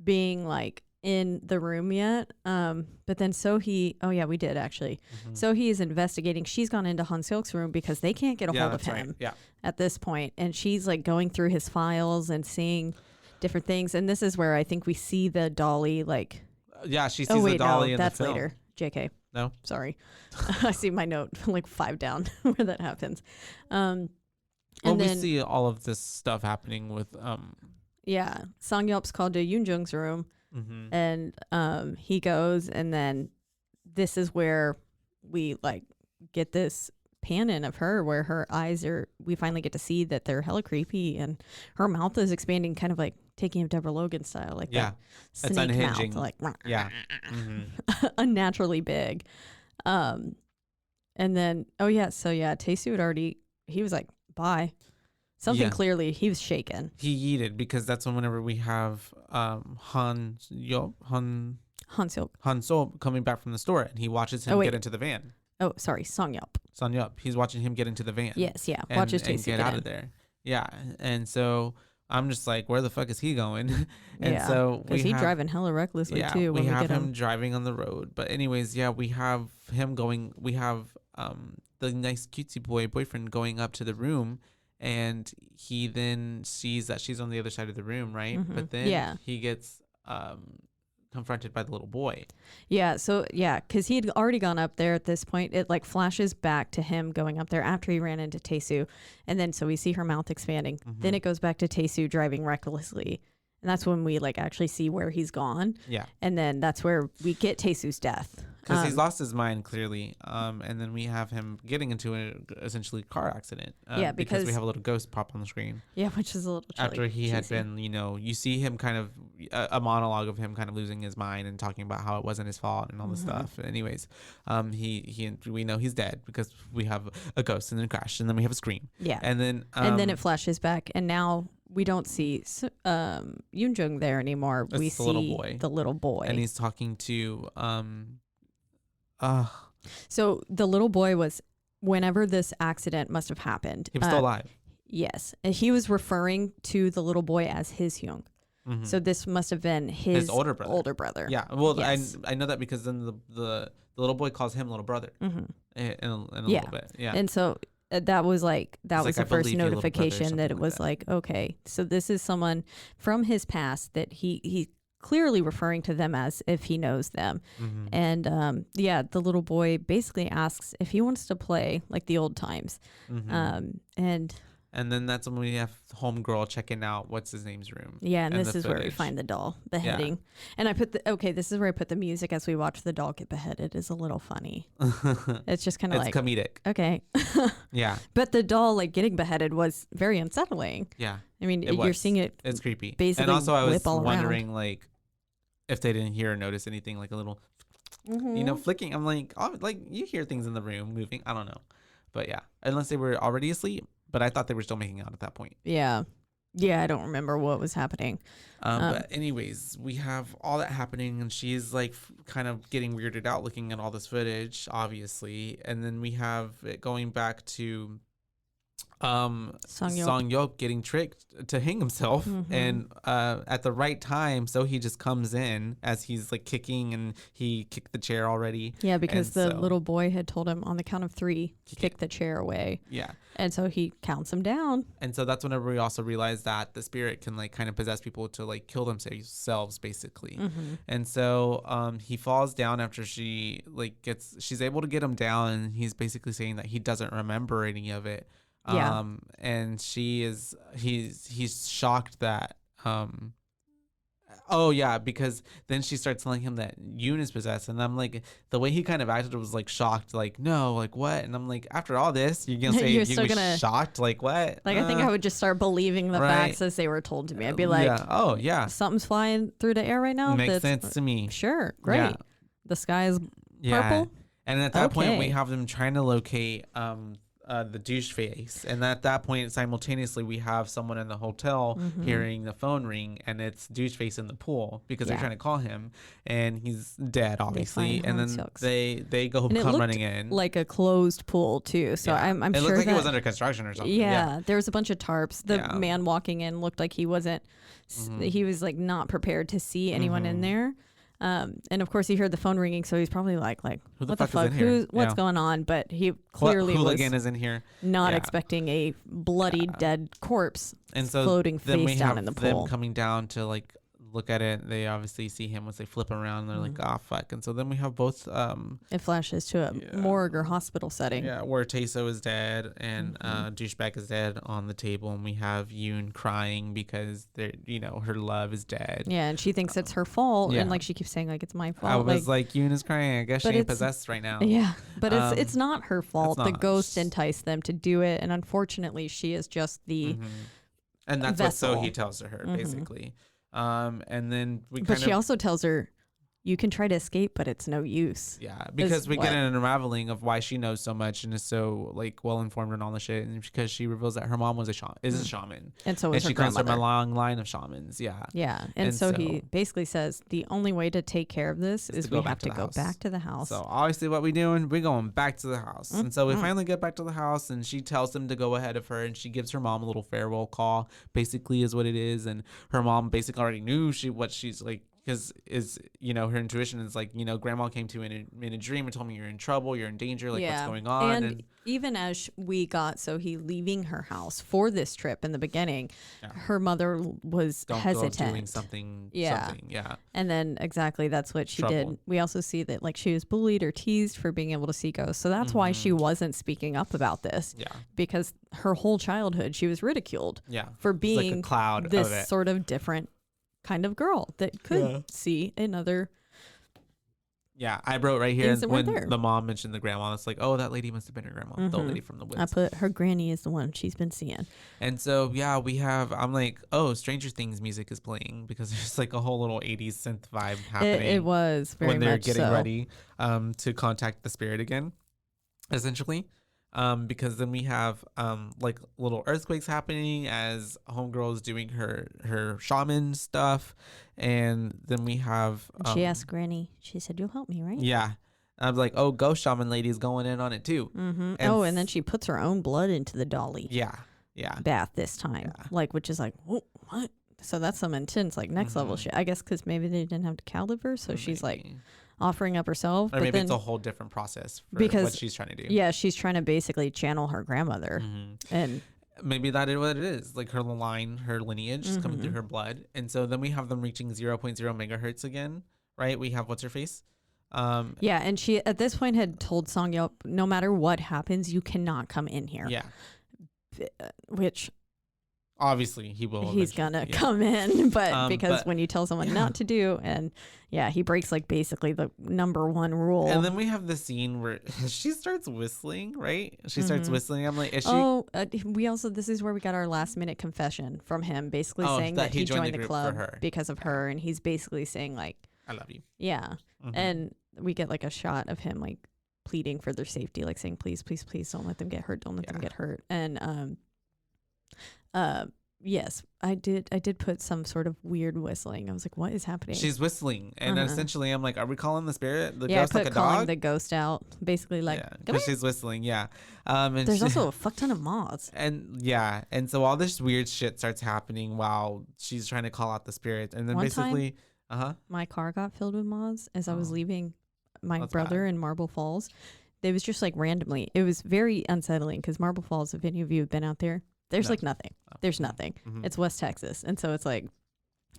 being like in the room yet. But then Sohee, we did actually. Sohee is investigating. She's gone into Han Seok's room because they can't get a hold of him at this point. And she's like going through his files and seeing different things. And this is where I think we see the dolly like. Yeah, she sees the dolly in the film. Later. JK. No. Sorry. I see my note like 5 down where that happens. Well, we see all of this stuff happening with yeah, Sang Yeop's called to Yoon Jung's room, and he goes, and then this is where we like get this pan in of her where her eyes we finally get to see that they're hella creepy, and her mouth is expanding, kind of like taking of Deborah Logan style, like that snake it's unhinging. mouth, like mm-hmm. unnaturally big. And then Taesu had already, he was like, bye. Something clearly, he was shaken. He yeeted because that's whenever we have Han Seok coming back from the store, and he watches him get into the van. Oh, sorry, Sang Yeop. He's watching him get into the van. Yes, watches Taesu get out of there. Yeah, and so I'm just like, where the fuck is he going? And so because he's driving hella recklessly too. We have him driving on the road. But anyways, we have him going. We have the nice cutesy boyfriend going up to the room. And he then sees that she's on the other side of the room, right? But then he gets confronted by the little boy. Yeah, so because he had already gone up there at this point. It like flashes back to him going up there after he ran into Taesu. And then so we see her mouth expanding. Then it goes back to Taesu driving recklessly. And that's when we like actually see where he's gone. Yeah. And then that's where we get Taesu's death. Because he's lost his mind clearly. And then we have him getting into an essentially car accident. Because we have a little ghost pop on the screen. Yeah, which is a little chilly. After he had been, you see him kind of, a monologue of him kind of losing his mind and talking about how it wasn't his fault and all this stuff. Anyways, we know he's dead because we have a ghost and then a crash and then we have a scream. Yeah. And then it flashes back, and now we don't see Yoon Jung there anymore. We see the little boy. And he's talking to so the little boy was, whenever this accident must have happened, he was still alive. Yes. And he was referring to the little boy as his Hyung. So this must have been his older brother. Yeah. Well, yes. I know that because then the little boy calls him little brother in a little bit. Yeah. And so that was the first notification that it was like, okay, so this is someone from his past that he clearly referring to them as if he knows them. And the little boy basically asks if he wants to play like the old times. And And then that's when we have homegirl checking out what's his name's room. Yeah, and this the is where we footage. find the doll beheading. And I put this is where I put the music as we watch the doll get beheaded. Is a little funny. It's just kind of It's like comedic. okay. Yeah. But the doll like getting beheaded was very unsettling. Yeah. I mean, It you're was. seeing it. It's creepy. Basically and also I was whip all wondering like if they didn't hear or notice anything, like a little, you know, flicking. I'm like, oh, like you hear things in the room moving. I don't know. But yeah, unless they were already asleep. But I thought they were still making out at that point. Yeah. Yeah, I don't remember what was happening. But anyways, we have all that happening, and she's like kind of getting weirded out looking at all this footage, obviously. And then we have it going back to Song-yeop getting tricked to hang himself, and at the right time, so he just comes in as he's like kicking, and he kicked the chair already. Yeah, because and the little boy had told him on the count of 3, kick the chair away. Yeah. And so he counts him down. And so that's whenever we also realize that the spirit can like kind of possess people to like kill themselves basically. And so he falls down after she's able to get him down, and he's basically saying that he doesn't remember any of it. Yeah. And he's shocked that oh yeah, because then she starts telling him that Yoon is possessed, and I'm like, the way he kind of acted was like shocked, like no, like what? And I'm like, after all this, you're gonna say you're shocked, like what? Like I think I would just start believing the facts as they were told to me. I'd be like, yeah, oh yeah, something's flying through the air right now. Makes sense to me. Sure, great. Yeah. The sky is Yeah. purple. And at that point, we Okay. have them trying to locate the douche face, and at that point simultaneously we have someone in the hotel hearing the phone ring, and it's douche face in the pool because they're Yeah. trying to call him, and he's dead obviously, find and then Hong-seok's. they go And it come looked running in like a closed pool too. So Yeah. I'm it sure looked like that it was under construction or something. yeah, there was a bunch of tarps. The Yeah. man walking in looked like he wasn't. He was like not prepared to see anyone in there. And of course he heard the phone ringing, so he's probably like Who the what the fuck is fuck? in here? What's Yeah. going on? But he What clearly was hooligan is in here? not Yeah. expecting a bloody dead corpse And so floating then we face down have in the them pool. coming down to like look at it. They obviously see him once they flip around, and they're like, "Ah, fuck!" And so then we have both It flashes to a morgue or hospital setting. yeah, where Taeso is dead and douchebag is dead on the table, and we have Yoon crying because her love is dead. Yeah, and she thinks it's her fault, yeah. and like she keeps saying like it's my fault. I was like, Yoon is crying. I guess she but ain't it's- possessed right now. yeah, but it's not her fault. The not. ghost enticed them to do it, and unfortunately, she is just the. And that's vessel. what Sohee tells to her basically. And then we But kind she of also tells her, "You can try to escape, but it's no use." yeah, because we what- get an unraveling of why she knows so much and is so like well informed and all the shit, and because she reveals that her mom was a shaman, And so and was her she comes from a grandmother. long line of shamans. Yeah, Yeah, and so he basically says the only way to take care of this is to go we back have to to the go house. back to the house. So obviously, what we doing? We're going back to the house, and so we finally get back to the house, and she tells them to go ahead of her, and she gives her mom a little farewell call. Basically, is what it is, and her mom basically already knew what she's like. Because her intuition is like, grandma came to in a dream and told me you're in trouble, you're in danger, like what's going on. And even as we got Sohee leaving her house for this trip in the beginning, her mother was don't hesitant. go doing something. Yeah. Yeah. And then exactly that's what she Trouble. did. We also see that like she was bullied or teased for being able to see ghosts. So that's why she wasn't speaking up about this. Yeah. Because her whole childhood she was ridiculed Yeah. for It's being like a cloud this of it. sort of different kind of girl that could see another. Yeah, I wrote right here Things that when weren't there. the mom mentioned the grandma. It's like, oh, that lady must have been her grandma, the old lady from the woods. I put her granny is the one she's been seeing. And so, yeah, I'm like, oh, Stranger Things music is playing because there's like a whole little 80s synth vibe happening. It was very when they're much getting so. ready to contact the spirit again, essentially. Because then we have like little earthquakes happening as homegirl is doing her shaman stuff, and then we have And she asked Granny. She said, "You'll help me, right?" yeah, I was like, oh, ghost shaman lady's going in on it too. Mm-hmm. And And then she puts her own blood into the dolly yeah bath this time, like which is like, whoa, what? So that's some intense, like next level shit. I guess because maybe they didn't have to caliber, so she's like Maybe. offering up herself. Or but maybe then, it's a whole different process for because what she's trying to do. yeah, she's trying to basically channel her grandmother, Mm-hmm. and Maybe that is what it is. Like her line, her lineage is coming through her blood. And so then we have them reaching 0.0 megahertz again, right? We have what's her face? yeah, and she at this point had told Song-yeop, no matter what happens, you cannot come in here. Yeah. which Obviously, he will. he's eventually, gonna yeah. come in, but because but- when you tell someone yeah. not to do, and he breaks like basically the number one rule. And then we have the scene where she starts whistling, right? She starts whistling. I'm like, is she? We also, this is where we got our last minute confession from him, basically Oh, saying that that he joined the group for club her. because of her, and he's basically saying like, I love you. yeah, Mhm. and we get like a shot of him like pleading for their safety, like saying, please, please, please don't let them get hurt, don't let them Yeah. get hurt, and yes, I did put some sort of weird whistling. I was like, what is happening? She's whistling, and essentially, I'm like, are we calling the spirit, the yeah, ghost, I like put a calling dog? the ghost out, basically like, yeah, come because here. she's whistling. Yeah, and There's she- also a fuck ton of moths. and and so all this weird shit starts happening while she's trying to call out the spirit, and then One basically, My car got filled with moths as I was Oh. leaving my That's brother bad. in Marble Falls. It was just like randomly. It was very unsettling because Marble Falls, if any of you have been out there, there's No. like nothing. There's Mhm. nothing. Mhm. It's West Texas. And so it's like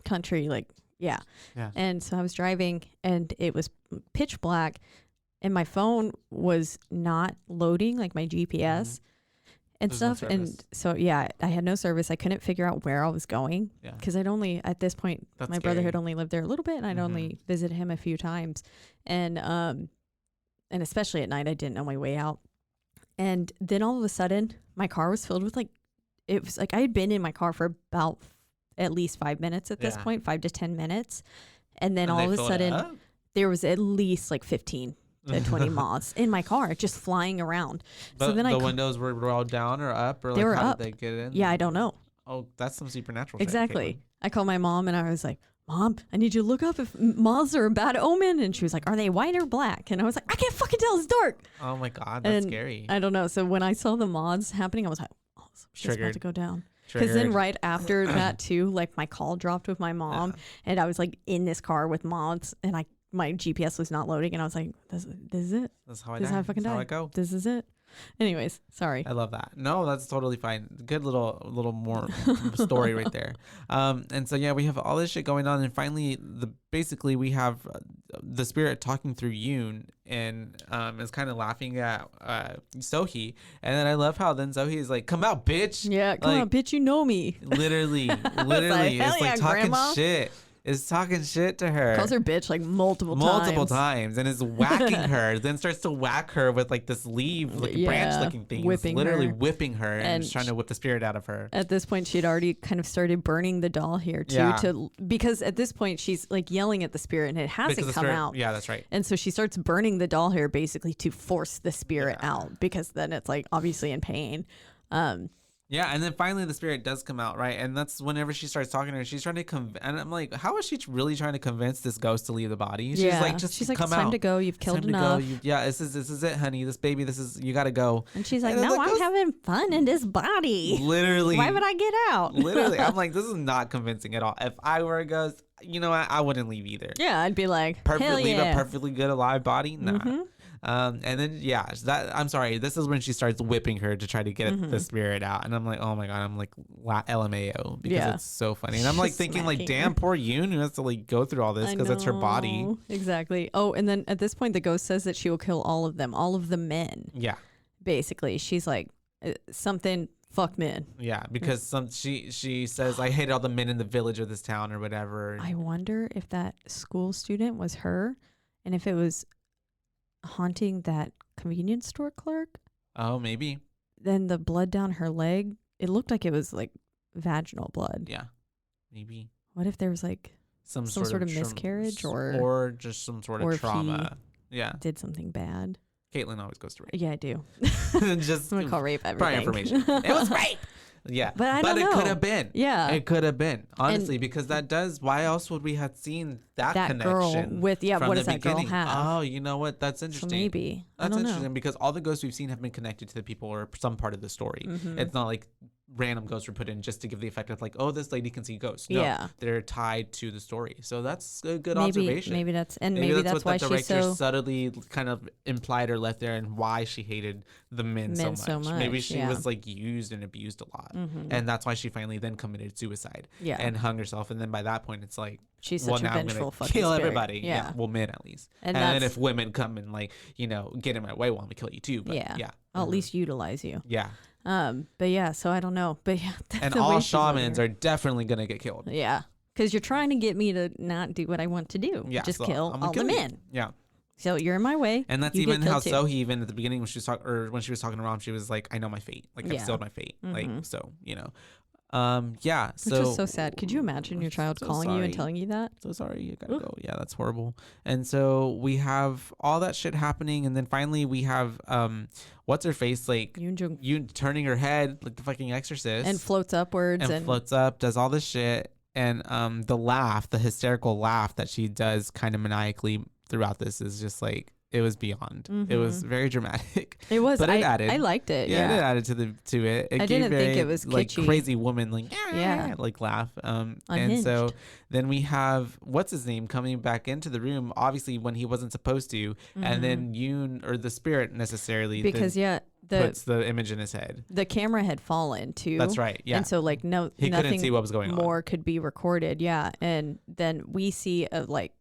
country, like, yeah. Yeah. And so I was driving and it was pitch black and my phone was not loading, like my GPS and There's no stuff. And service. so, I had no service. I couldn't figure out where I was going Yeah. because I'd only, at this point, That's my brother had scary. only lived there a little bit and I'd only visited him a few times. And especially at night, I didn't know my way out. And then all of a sudden, my car was filled with it was like I had been in my car for about at least 5 minutes at this Yeah. point, 5 to 10 minutes. And then And all they of a fill it sudden, up? there was at least like 15 to 20 moths in my car just flying around. But so then the windows were rolled down or up, or They like were how up. did they get in? Yeah, I don't know. Oh, that's some supernatural shit, Exactly. Caitlin. I called my mom and I was like, Mom, I need you to look up if moths are a bad omen. And she was like, are they white or black? And I was like, I can't fucking tell. It's dark. Oh my god, that's And scary. I don't know. So when I saw the moths happening, I was like, oh, she's about Triggered. to go down. Because then Triggered. right after that too, like my call dropped with my mom and I was like in this car with moths and my GPS was not loading and I was like, this is it. That's how I This is die. how I fucking That's how die. I go. This is it. Anyways, sorry. I love that. No, that's totally fine. Good little more story right there. And so we have all this shit going on, and finally, basically we have the spirit talking through Yoon, and is kind of laughing at Sohee, and then I love how then Sohee is like, "Come out, bitch!" Yeah, come Like, on, bitch, you know me. Literally, "Hell it's yeah, like talking Grandma." shit. Is talking shit to her. Calls her bitch like multiple times and is whacking her, then starts to whack her with like this leaf, like branch looking thing. whipping Literally her. whipping her and And just trying to whip the spirit out of her. At this point, she had already kind of started burning the doll here too, Yeah. because at this point she's like yelling at the spirit and it hasn't Because the come spirit- out. Yeah, that's right. And so she starts burning the doll hair basically to force the spirit out because then it's like obviously in pain. Yeah, and then finally the spirit does come out, right? And that's whenever she starts talking to her, she's trying to and I'm like, how is she really trying to convince this ghost to leave the body? She's like, just she's like, come it's time out. to go. You've It's killed time to go. enough. This is it, honey. This baby, you gotta go. And she's like, And then no, the I'm ghost- having fun in this body. Literally. Why would I get out? Literally, I'm like, this is not convincing at all. If I were a ghost, you know what? I wouldn't leave either. Yeah, I'd be like, hell Leave yeah. a perfectly good alive body? Nah. And then I'm sorry, this is when she starts whipping her to try to get the spirit out, and I'm like, oh my god, I'm like LMAO because it's so funny, and I'm like thinking like, Smacking damn, poor Yoon who has to like go through all this because it's her body. know. Exactly. Oh, and then at this point, the ghost says that she will kill all of them, all of the men. Yeah, Basically, she's like something. Fuck men. yeah, because she says I hated all the men in the village or this town or whatever. I wonder if that school student was her, and if it was haunting that convenience store clerk. Oh, maybe. Then the blood down her leg, it looked like it was like vaginal blood. Yeah, maybe What if there was like some sort of miscarriage or just some sort or of if he trauma. Yeah, did something bad? Caitlin always goes to rape. Yeah, I do. Just I'm gonna call rape prior everything. information. It was rape. Yeah, But I don't it know. could have been. Yeah. it could have been honestly because that does. Why else would we have seen that girl connection with from what the does that girl beginning? have? Oh, you know what? That's So interesting. maybe I That's don't interesting know. because all the ghosts we've seen have been connected to the people or some part of the story. It's not like random ghosts were put in just to give the effect of like, oh, this lady can see ghosts. No, Yeah. they're tied to the story. So that's a good Maybe observation. maybe that's Maybe that's what why the she's director so subtly kind of implied or left there and why she hated the men so much. Maybe much, she yeah. was like used and abused a lot. And that's why she finally then committed suicide Yeah. and hung herself. And then by that point, it's like, she's well, such a now I'm vengeful gonna fucking kill spirit. everybody. Yeah. Well, men at least. And And then that's- if women come and like, get in my way, well, I'm gonna kill you too. But Yeah. yeah. I'll at least utilize you. Yeah. But yeah, so I don't know. But yeah, And the way all she's holding shamans her. are definitely gonna get killed. Yeah, because you're trying to get me to not do what I want to do. Yeah, just so kill I'm gonna all kill the you. men. Yeah. So you're in my way. And that's you even get how killed too. Sohee, even at the beginning when she was talking, or when she was talking to Ram, she was like, "I know my fate. Like I've Yeah. sealed my fate. Like Mhm. so, you know." Yeah. Which So is so sad. Could you imagine your child so calling you and sorry. telling you that? So sorry, you gotta Ugh. go. Yeah, that's horrible. And so we have all that shit happening, and then finally we have what's her face, like Yoon-jung. you turning her head like the fucking exorcist, And floats upwards and and floats up, does all this shit, and the hysterical laugh that she does kind of maniacally throughout this is just like, it was beyond. It was very dramatic. It was. But it added. I liked it. Yeah, Yeah. it added to it. It I gave didn't think very, it was like kitschy. crazy woman like Yeah. like laugh. And Unhinged. so then we have what's his name coming back into the room, obviously when he wasn't supposed to, and then Yoon, or the spirit necessarily, Because then the puts the image in his head. the camera had fallen too. That's right. Yeah. And so like He couldn't nothing see what was going on. more could be recorded. Yeah. And then we see a like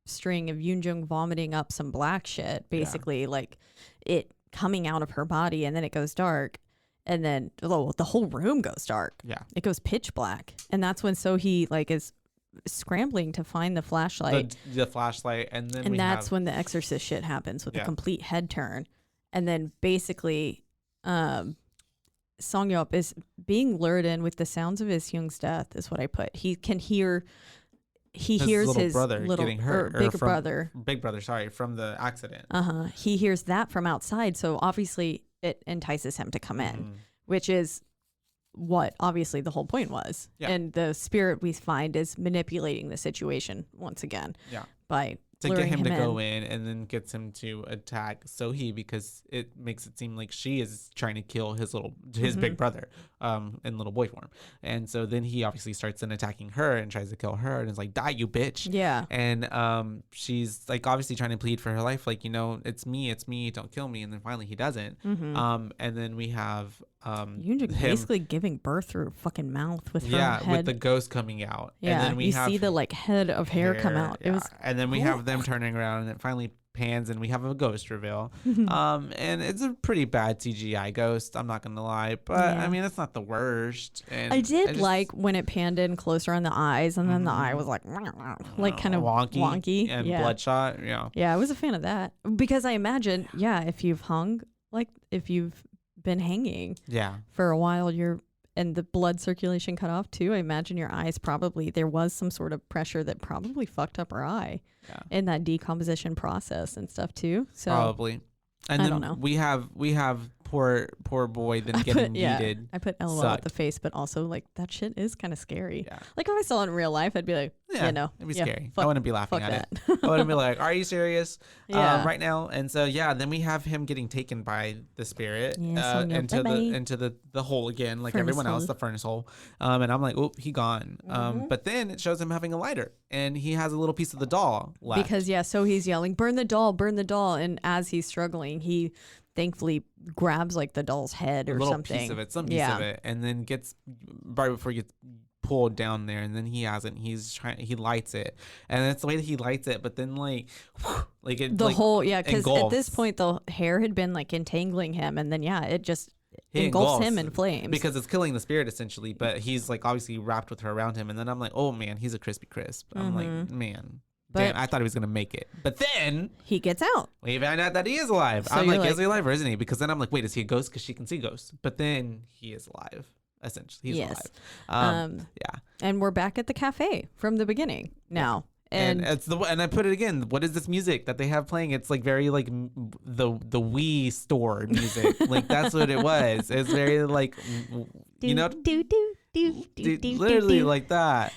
string of Yoon-jung vomiting up some black shit, basically like it coming out of her body, and then it goes dark, and then the whole room goes dark. Yeah. It goes pitch black, and that's when Sohee like is scrambling to find the flashlight, The flashlight, and then and that's when the exorcist shit happens with a complete head turn, and then basically Song-yeop is being lured in with the sounds of his Hyung's death is what I put. He can hear. He hears little his brother little getting hurt, or big from- brother. Big Brother, sorry, from the accident. He hears that from outside, so obviously it entices him to come in, which is what obviously the whole point was. Yeah. And the spirit we find is manipulating the situation once again. Yeah. By To get luring him to go in, and then gets him to attack Sohee, because it makes it seem like she is trying to kill his big brother in little boy form. And so then he obviously starts then attacking her and tries to kill her, and is like, "Die, you bitch." Yeah. And she's like obviously trying to plead for her life, like, it's me, don't kill me. And then finally he doesn't. And then we have Yoon-jung basically giving birth through her fucking mouth with her head. with the ghost coming out. Yeah, And then we you have see the like head of hair come out. It was and then we have them turning around, and it finally pans, and we have a ghost reveal. And it's a pretty bad CGI ghost, I'm not gonna lie, but I mean, it's not the worst. And I did like when it panned in closer on the eyes, and then the eye was like kind of wonky and yeah. bloodshot. Yeah. Yeah, I was a fan of that, because I imagine, if you've hung, like if you've been hanging for a while, and the blood circulation cut off too, I imagine your eyes there was some sort of pressure that probably fucked up her eye in that decomposition process and stuff too. So Probably. And I then don't know. we have poor boy then getting yeeted. I put LOL at the face, but also like that shit is kind of scary. Yeah. Like if I saw it in real life, I'd be like, no, it'd be scary. I fuck- wouldn't be laughing fuck at that. it. I wouldn't be like, "Are you serious?" Yeah. Right now. And so then we have him getting taken by the spirit Yeah, into the hole again, like Furnace everyone else, hole. the furnace hole. And I'm like, "Oh, he gone." But then it shows him having a lighter, and he has a little piece of the doll left. Because so he's yelling, burn the doll, and as he's struggling, he thankfully grabs like the doll's head a or little something. piece of it, some piece of it, and then gets right before he gets pulled down there, and then he lights it, and it's the way that he lights it, but then like it The like, whole because at engulfs. this point the hair had been like entangling him, and then it just engulfs him in flames because it's killing the spirit essentially, but he's like obviously wrapped with her around him, and then I'm like, oh man, he's a crispy crisp. I'm like, man, damn, I thought he was gonna make it, but then he gets out. we find out that he is alive. So I'm you're like, is he alive or isn't he? Because then I'm like, wait, is he a ghost? Because she can see ghosts, but then he is alive. Essentially, he's alive. And we're back at the cafe from the beginning now. And it's and I put it again. What is this music that they have playing? It's like very like the Wii store music. Like that's what it was. It's very like literally like that.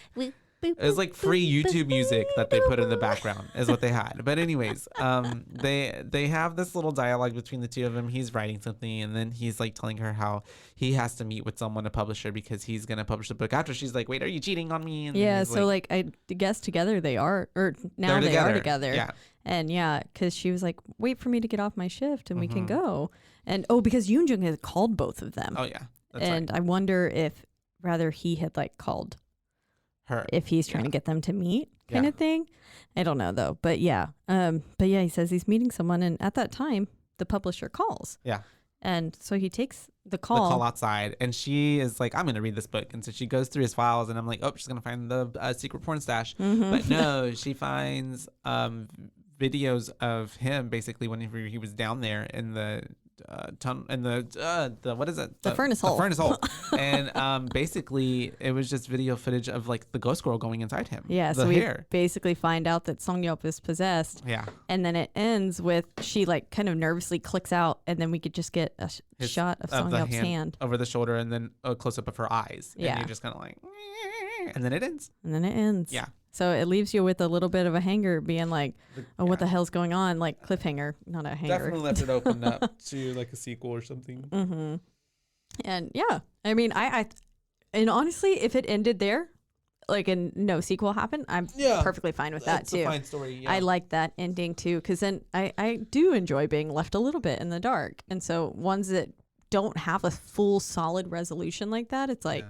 It was like free YouTube music that they put in the background is what they had. But anyways, they have this little dialogue between the two of them. He's writing something, and then he's like telling her how he has to meet with someone, a publisher, because he's gonna publish the book after. She's like, "Wait, are you cheating on me?" And yeah, so like I guess together they are, or now they are together. Yeah. And because she was like, "Wait for me to get off my shift, and we can go." And because Yoon-jung had called both of them. Oh yeah, that's and right. I wonder if rather he had like called her, if he's trying to get them to meet kind of thing. I don't know though, but he says he's meeting someone, and at that time the publisher calls. Yeah. And so he takes the the call. call outside, and she is like, I'm gonna read this book, and so she goes through his files, and I'm like, oh, she's gonna find the secret porn stash. But no, she finds videos of him basically whenever he was down there in the tunnel, in the what is it, The furnace hole. the furnace hole. And basically it was just video footage of like the ghost girl going inside him. Yeah, the so hair. we basically find out that Song-yeop is possessed. Yeah. And then it ends with she like kind of nervously clicks out, and then we could just get a shot of Song-yeop's hand. over the shoulder, and then a close up of her eyes. Yeah. And you're just kind of like, and then it ends. And then it ends. Yeah. So it leaves you with a little bit of a hanger, being like, oh, what the hell's going on? Like cliffhanger, not a hanger. Definitely left it open up to like a sequel or something. Mm-hmm. And yeah, I mean, and honestly, if it ended there, like, and no sequel happened, I'm perfectly fine with that too. It's a fine story. Yeah. I like that ending too, because then I do enjoy being left a little bit in the dark. And so ones that don't have a full solid resolution like that, it's like,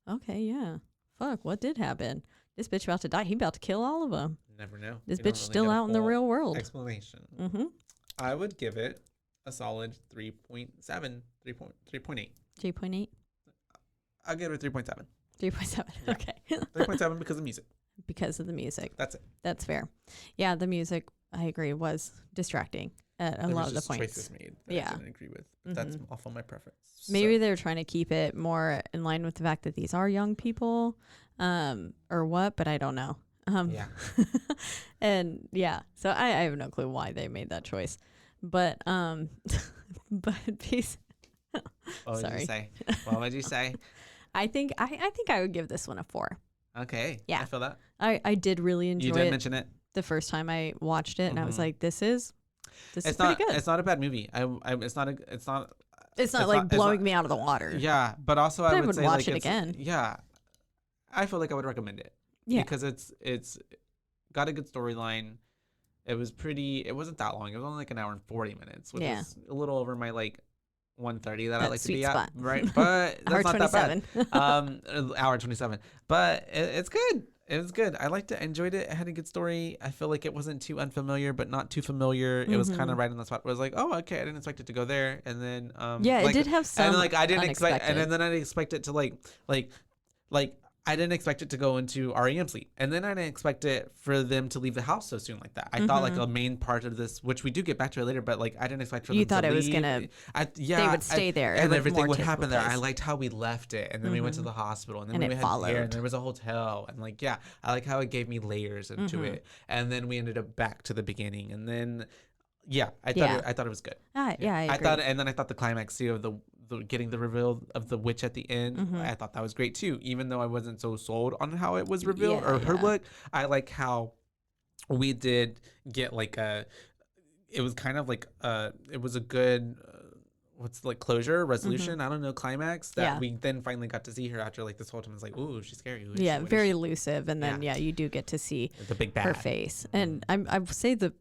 okay, yeah, fuck, what did happen? This bitch about to die. He about to kill all of them. Never know. This bitch still out in the real world. Explanation. Mm-hmm. I would give it a solid 3.7, 3.8. 3.8. I'll give it a 3.7. 3.7. Yeah. Okay. 3.7 because of music. Because of the music. That's it. That's fair. Yeah, the music, I agree, was distracting at a lot of the points. Choices made that I didn't agree with. But that's also my preference. Maybe they're trying to keep it more in line with the fact that these are young people, or what, but I don't know. Yeah. And yeah, so I have no clue why they made that choice. But but peace. What would you say? What would you say? I think I would give this one a 4. Okay. Yeah. I feel that. I did really enjoy You it. did mention it. The first time I watched it, and I was like, this is pretty good. It's not a bad movie. It's not like blowing me out of the water. Yeah, but also But I would say watch like it again. Yeah, I feel like I would recommend it. Yeah, because it's got a good storyline. It was pretty. It wasn't that long. It was only like an hour and 40 minutes, which is a little over my like 1:30 that I like to be spot. at. Right, but that's hour not 27. that bad. Hour 27, but it's good. It was good. I liked it. I enjoyed it. It had a good story. I feel like it wasn't too unfamiliar, but not too familiar. It was kind of right on the spot. It was like, oh, okay, I didn't expect it to go there, and then it did have some. And like I didn't expect, unexpected. and then I didn't expect it to like I didn't expect it to go into REM sleep, and then I didn't expect it for them to leave the house so soon like that. I thought like a main part of this, which we do get back to it later, but like I didn't expect for them to leave. You thought it was gonna. They would stay there, and everything would take happen there. place. I liked how we left it, and then we went to the hospital, and then And we it had followed. here, and there was a hotel, and like I like how it gave me layers into it, and then we ended up back to the beginning, and then I thought it was good. I agree. thought, and then I thought the climax too of the getting the reveal of the witch at the end. I thought that was great too, even though I wasn't so sold on how it was revealed or her look. I like how we did get like it was kind of like it was a good what's like closure resolution. I don't know, climax that we then finally got to see her after like this whole time. It's like, ooh, she's scary. Who is she? What is very she? elusive, and then you do get to see The big bad. her face, and I would say the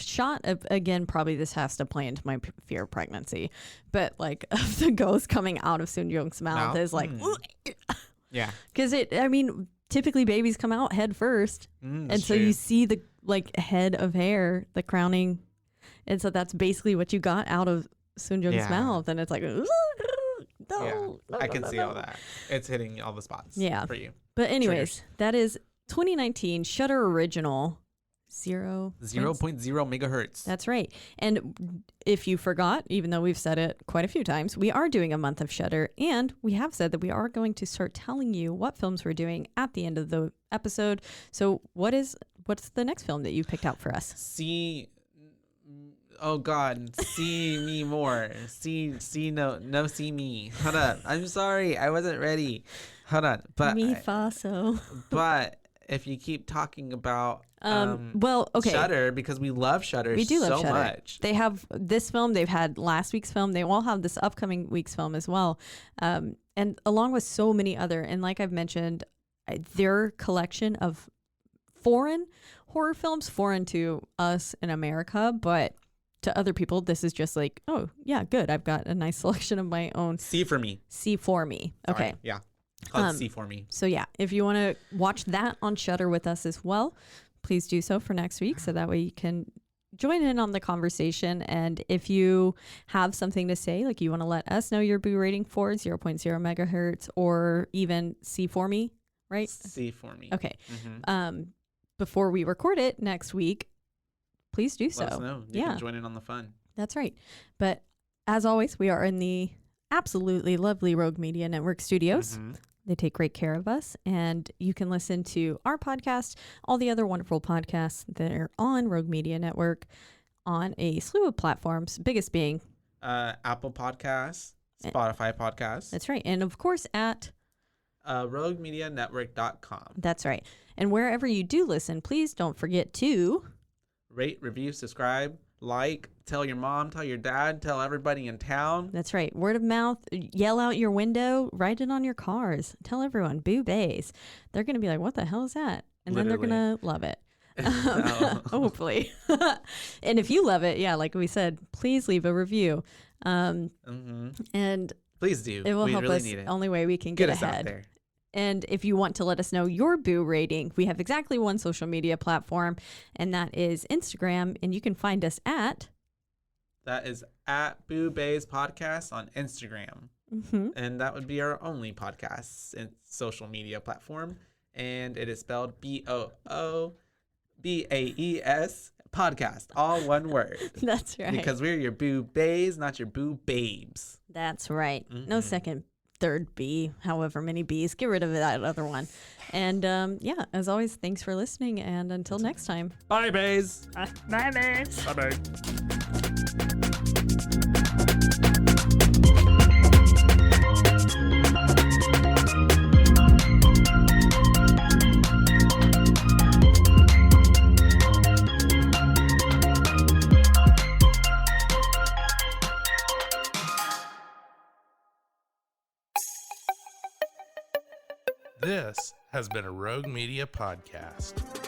shot of, again, probably this has to play into my fear of pregnancy, but like of the ghost coming out of Soon Jung's mouth is like Yeah. because typically babies come out head first, and so you see the like head of hair, the crowning, and so that's basically what you got out of Soon Jung's mouth, and it's like I can see all that. It's hitting all the spots for you. But anyways, that is 2019 Shudder original 0.0 megahertz. That's right. And if you forgot, even though we've said it quite a few times, we are doing a month of Shudder, and we have said that we are going to start telling you what films we're doing at the end of the episode. So what's the next film that you picked out for us? See me more. See me. Hold on. I'm sorry. I wasn't ready. Hold on. But Mi fa so. But if you keep talking about Shudder, because we love Shudder so much. They have this film, they've had last week's film, they all have this upcoming week's film as well. And along with so many other, and like I've mentioned, their collection of foreign horror films, foreign to us in America, but to other people, this is just like, oh yeah, good. I've got a nice selection of my own. See for me. Okay. Right, yeah. See for me. So yeah, if you want to watch that on Shudder with us as well, please do so for next week, so that way you can join in on the conversation. And if you have something to say, like you want to let us know your boo rating for 0.0 megahertz or even C for me, right? C for me. Okay. Before we record it next week, please do so. Let us know. You can join in on the fun. That's right. But as always, we are in the absolutely lovely Rogue Media Network studios. They take great care of us, and you can listen to our podcast, all the other wonderful podcasts that are on Rogue Media Network on a slew of platforms, biggest being Apple Podcasts, Spotify Podcasts. That's right. And of course at roguemedianetwork.com. That's right. And wherever you do listen, please don't forget to rate, review, subscribe, like, tell your mom, tell your dad, tell everybody in town. That's right. Word of mouth, yell out your window, write it on your cars. Tell everyone, Boo Bays. They're going to be like, what the hell is that? And then they're going to love it. Hopefully. And if you love it, yeah, like we said, please leave a review. And please do. It will help really us. Need it. Only way we can get us ahead. Out there. And if you want to let us know your boo rating, we have exactly one social media platform, and that is Instagram. And you can find us at... That is at Boo Bays Podcast on Instagram. And that would be our only podcast and social media platform. And it is spelled BOOBAES podcast, all one word. That's right. Because we're your Boo Bays, not your Boo Babes. That's right. No second, third B, however many B's. Get rid of that other one. And yeah, as always, thanks for listening. And until next time. Bye, Bays. Bye, Bays. Bye-bye. This has been a Rogue Media podcast.